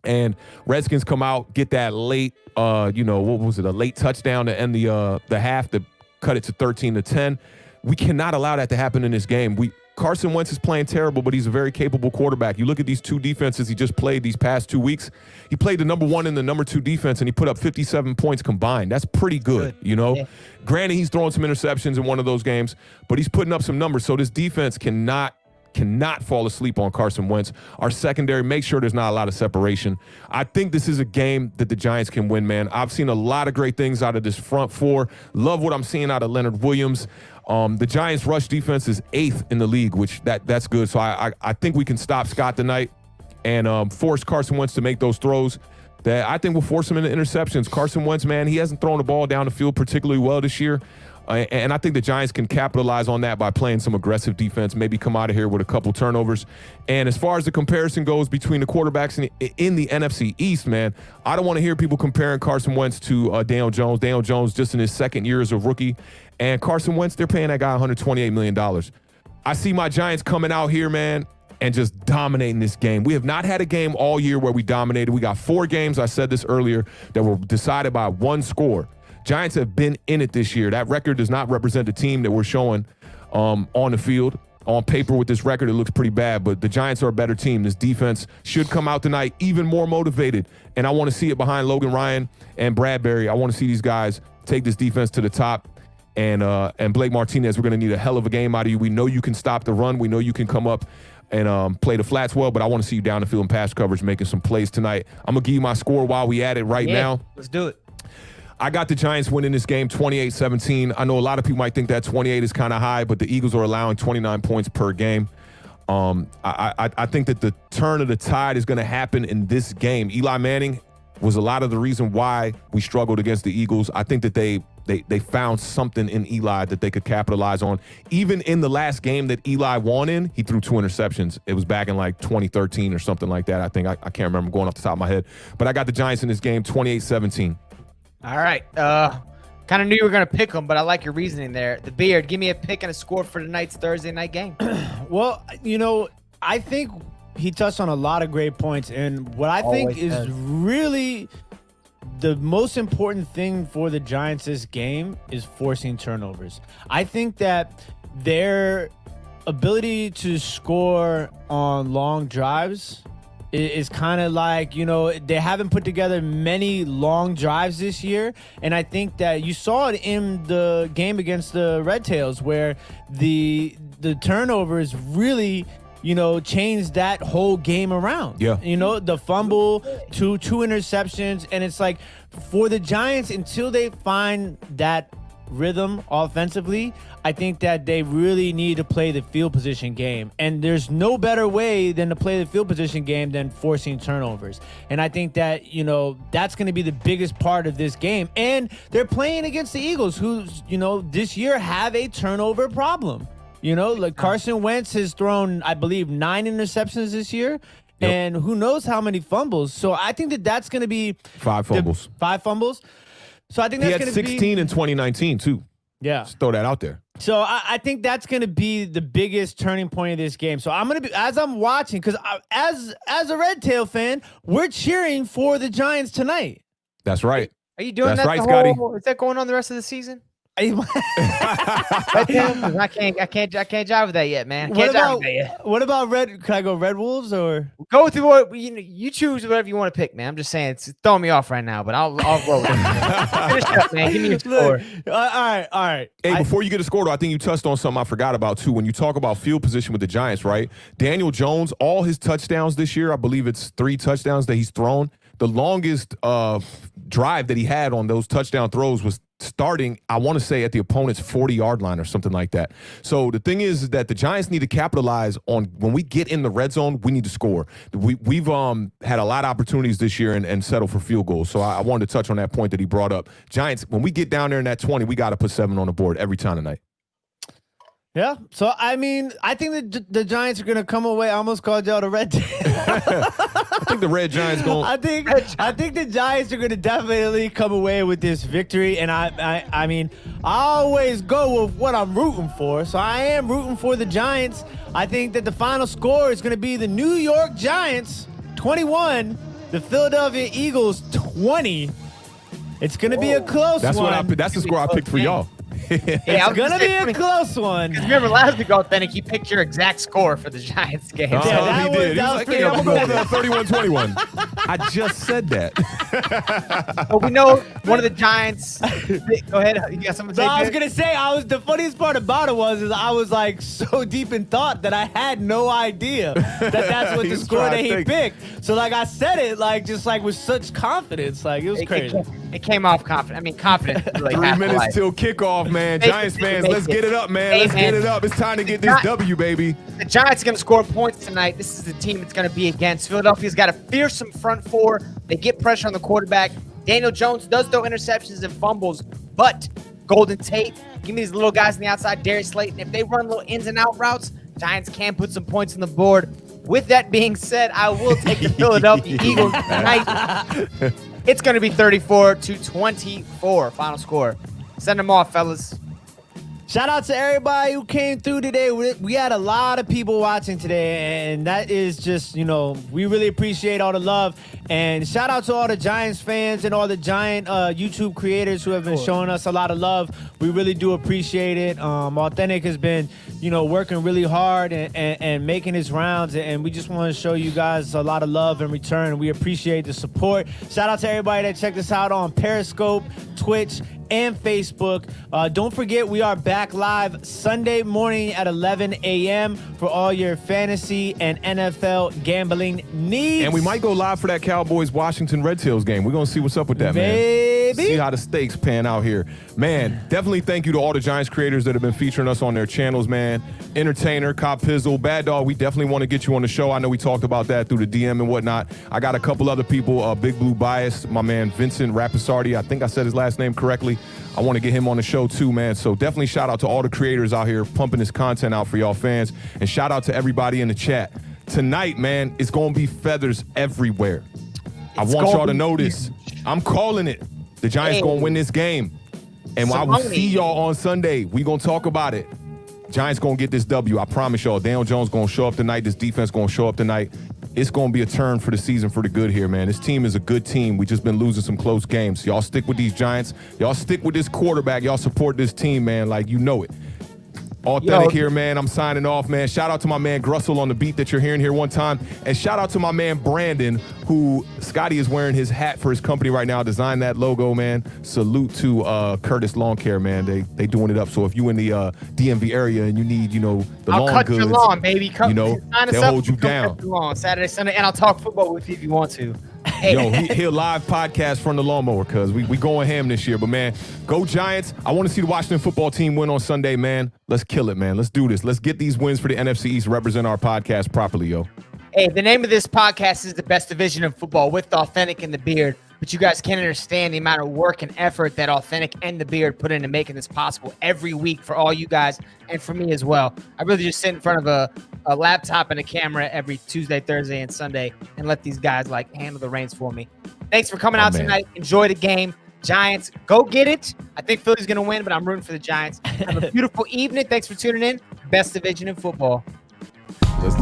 And Redskins come out, get that late, a late touchdown to end the half to cut it to 13-10. We cannot allow that to happen in this game. Carson Wentz is playing terrible, but he's a very capable quarterback. You look at these two defenses he just played these past 2 weeks. He played the number 1 and the number 2 defense, and he put up 57 points combined. That's pretty good, you know? Yeah. Granted, he's throwing some interceptions in one of those games, but he's putting up some numbers. So this defense cannot fall asleep on Carson Wentz. Our secondary, make sure there's not a lot of separation. I think this is a game that the Giants can win, man. I've seen a lot of great things out of this front four. Love what I'm seeing out of Leonard Williams. The Giants' rush defense is 8th in the league, which that's good. So I think we can stop Scott tonight and force Carson Wentz to make those throws that I think will force him into interceptions. Carson Wentz, man, he hasn't thrown the ball down the field particularly well this year. And I think the Giants can capitalize on that by playing some aggressive defense, maybe come out of here with a couple turnovers. And as far as the comparison goes between the quarterbacks in the NFC East, man, I don't want to hear people comparing Carson Wentz to Daniel Jones. Daniel Jones just in his second year as a rookie. And Carson Wentz, they're paying that guy $128 million. I see my Giants coming out here, man, and just dominating this game. We have not had a game all year where we dominated. We got 4 games, I said this earlier, that were decided by 1 score. Giants have been in it this year. That record does not represent the team that we're showing on the field. On paper with this record, it looks pretty bad, but the Giants are a better team. This defense should come out tonight even more motivated, and I want to see it behind Logan Ryan and Bradbury. I want to see these guys take this defense to the top. And Blake Martinez, we're going to need a hell of a game out of you. We know you can stop the run. We know you can come up and play the flats well, but I want to see you down the field in pass coverage making some plays tonight. I'm going to give you my score while we at it now. Let's do it. I got the Giants winning this game 28-17. I know a lot of people might think that 28 is kind of high, but the Eagles are allowing 29 points per game. I think that the turn of the tide is going to happen in this game. Eli Manning was a lot of the reason why we struggled against the Eagles. I think that they found something in Eli that they could capitalize on. Even in the last game that Eli won in, he threw 2 interceptions. It was back in like 2013 or something like that. I think I can't remember going off the top of my head. But I got the Giants in this game 28-17. All right. Kind of knew you were going to pick them, but I like your reasoning there. The Beard, give me a pick and a score for tonight's Thursday night game. Well, I think he touched on a lot of great points. And what I think is really the most important thing for the Giants this game is forcing turnovers. I think that their ability to score on long drives is kind of like, they haven't put together many long drives this year. And I think that you saw it in the game against the Red Tails where the turnovers really changed that whole game around. Yeah. The fumble, two interceptions. And it's like for the Giants, until they find that rhythm offensively, I think that they really need to play the field position game. And there's no better way than to play the field position game than forcing turnovers. And I think that, that's going to be the biggest part of this game. And they're playing against the Eagles, who, this year have a turnover problem. Like Carson Wentz has thrown, I believe, 9 interceptions this year. Yep. And who knows how many fumbles. So I think that that's going to be 5 fumbles. 5 fumbles. So I think that's going to be 16 in 2019 too. Yeah. Just throw that out there. So I think that's going to be the biggest turning point of this game. So I'm going to be, as I'm watching, because as a Red Tail fan, we're cheering for the Giants tonight. That's right. Are you doing that's that? right, Scotty. Is that going on the rest of the season? I can't jive with that yet, man. What about Red? Can I go Red Wolves or go with what you choose? Whatever you want to pick, man. I'm just saying it's throwing me off right now, but I'll roll with it. Finish up, man. Give me a score. All right. Hey, before you get a score, though, I think you touched on something I forgot about too. When you talk about field position with the Giants, right? Daniel Jones, all his touchdowns this year, I believe it's 3 touchdowns that he's thrown. The longest drive that he had on those touchdown throws was starting, I want to say, at the opponent's 40-yard line or something like that. So the thing is that the Giants need to capitalize on when we get in the red zone, we need to score. We've had a lot of opportunities this year and settle for field goals. So I wanted to touch on that point that he brought up. Giants, when we get down there in that 20, we got to put 7 on the board every time tonight. Yeah. So, I mean, I think that the Giants are going to come away. I almost called y'all the Red Tail. I think the Red Giants going. I think the Giants are going to definitely come away with this victory. And I mean, I always go with what I'm rooting for. So I am rooting for the Giants. I think that the final score is going to be the New York Giants 21, the Philadelphia Eagles 20. It's going to be a close one. That's the score I picked for y'all. It's going to be a close one. Because remember last week, Awthentik, you picked your exact score for the Giants game. Oh, Yeah, he did. He was like, yeah, I'm going to go with 31-21. I just said that. But we know one of the Giants. Go ahead. You got something to say? I was gonna say, the funniest part about it is I was like so deep in thought that I had no idea that's what the score that he picked. So like I said it just with such confidence, like it was crazy. It came off confident. I mean, confident. Like 3 minutes till kickoff, man. Giants fans, let's get it up, man. Let's get it up. It's time to get this W, baby. The Giants are going to score points tonight. This is the team it's going to be against. Philadelphia's got a fearsome front four. They get pressure on the quarterback. Daniel Jones does throw interceptions and fumbles, but Golden Tate, give me these little guys on the outside, Darius Slayton. If they run little ins and out routes, Giants can put some points on the board. With that being said, I will take the Philadelphia Eagles tonight. It's going to be 34-24 final score. Send them off, fellas. Shout out to everybody who came through today. We had a lot of people watching today, and that is just, we really appreciate all the love. And shout out to all the Giants fans and all the Giant YouTube creators who have been showing us a lot of love. We really do appreciate it. Awthentik has been, working really hard and making his rounds, and we just want to show you guys a lot of love in return. We appreciate the support. Shout out to everybody that checked us out on Periscope, Twitch, and Facebook. Don't forget, we are back live Sunday morning at 11 a.m. for all your fantasy and NFL gambling needs. And we might go live for that Cowboys-Washington Red Tails game. We're going to see what's up with that, man. See how the stakes pan out here. Man, definitely thank you to all the Giants creators that have been featuring us on their channels, man. Entertainer, Cop Pizzle, Bad Dog, we definitely want to get you on the show. I know we talked about that through the DM and whatnot. I got a couple other people, Big Blue Bias, my man Vincent Rapisardi. I think I said his last name correctly. I want to get him on the show too, man. So definitely shout out to all the creators out here pumping this content out for y'all fans. And shout out to everybody in the chat. Tonight, man, it's going to be feathers everywhere. I want y'all to know this. I'm calling it. The Giants going to win this game. And I will see y'all on Sunday. We going to talk about it. Giants going to get this W. I promise y'all. Daniel Jones going to show up tonight. This defense going to show up tonight. It's going to be a turn for the season for the good here, man. This team is a good team. We just been losing some close games. Y'all stick with these Giants. Y'all stick with this quarterback. Y'all support this team, man, like you know it. Awthentik here, man. I'm signing off, man. Shout out to my man Grussel on the beat that you're hearing here one time. And shout out to my man Brandon, who Scotty is wearing his hat for his company right now. Designed that logo, man. Salute to Curtis Lawn Care, man. They doing it up. So if you in the DMV area and you need, the lawn goods. I'll cut your lawn, baby. They'll hold you down. Lawn, Saturday, Sunday, and I'll talk football with you if you want to. Hey. Yo, he'll live podcast from the lawnmower because we going ham this year. But, man, go Giants. I want to see the Washington football team win on Sunday, man. Let's kill it, man. Let's do this. Let's get these wins for the NFC East, represent our podcast properly, yo. Hey, the name of this podcast is The Best Division of Football with Awthentik and the Beard. But you guys can't understand the amount of work and effort that Awthentik and the Beard put into making this possible every week for all you guys and for me as well. I really just sit in front of a laptop and a camera every Tuesday, Thursday, and Sunday and let these guys handle the reins for me. Thanks for coming out tonight. Enjoy the game. Giants, go get it. I think Philly's going to win, but I'm rooting for the Giants. Have a beautiful evening. Thanks for tuning in. Best division in football. Let's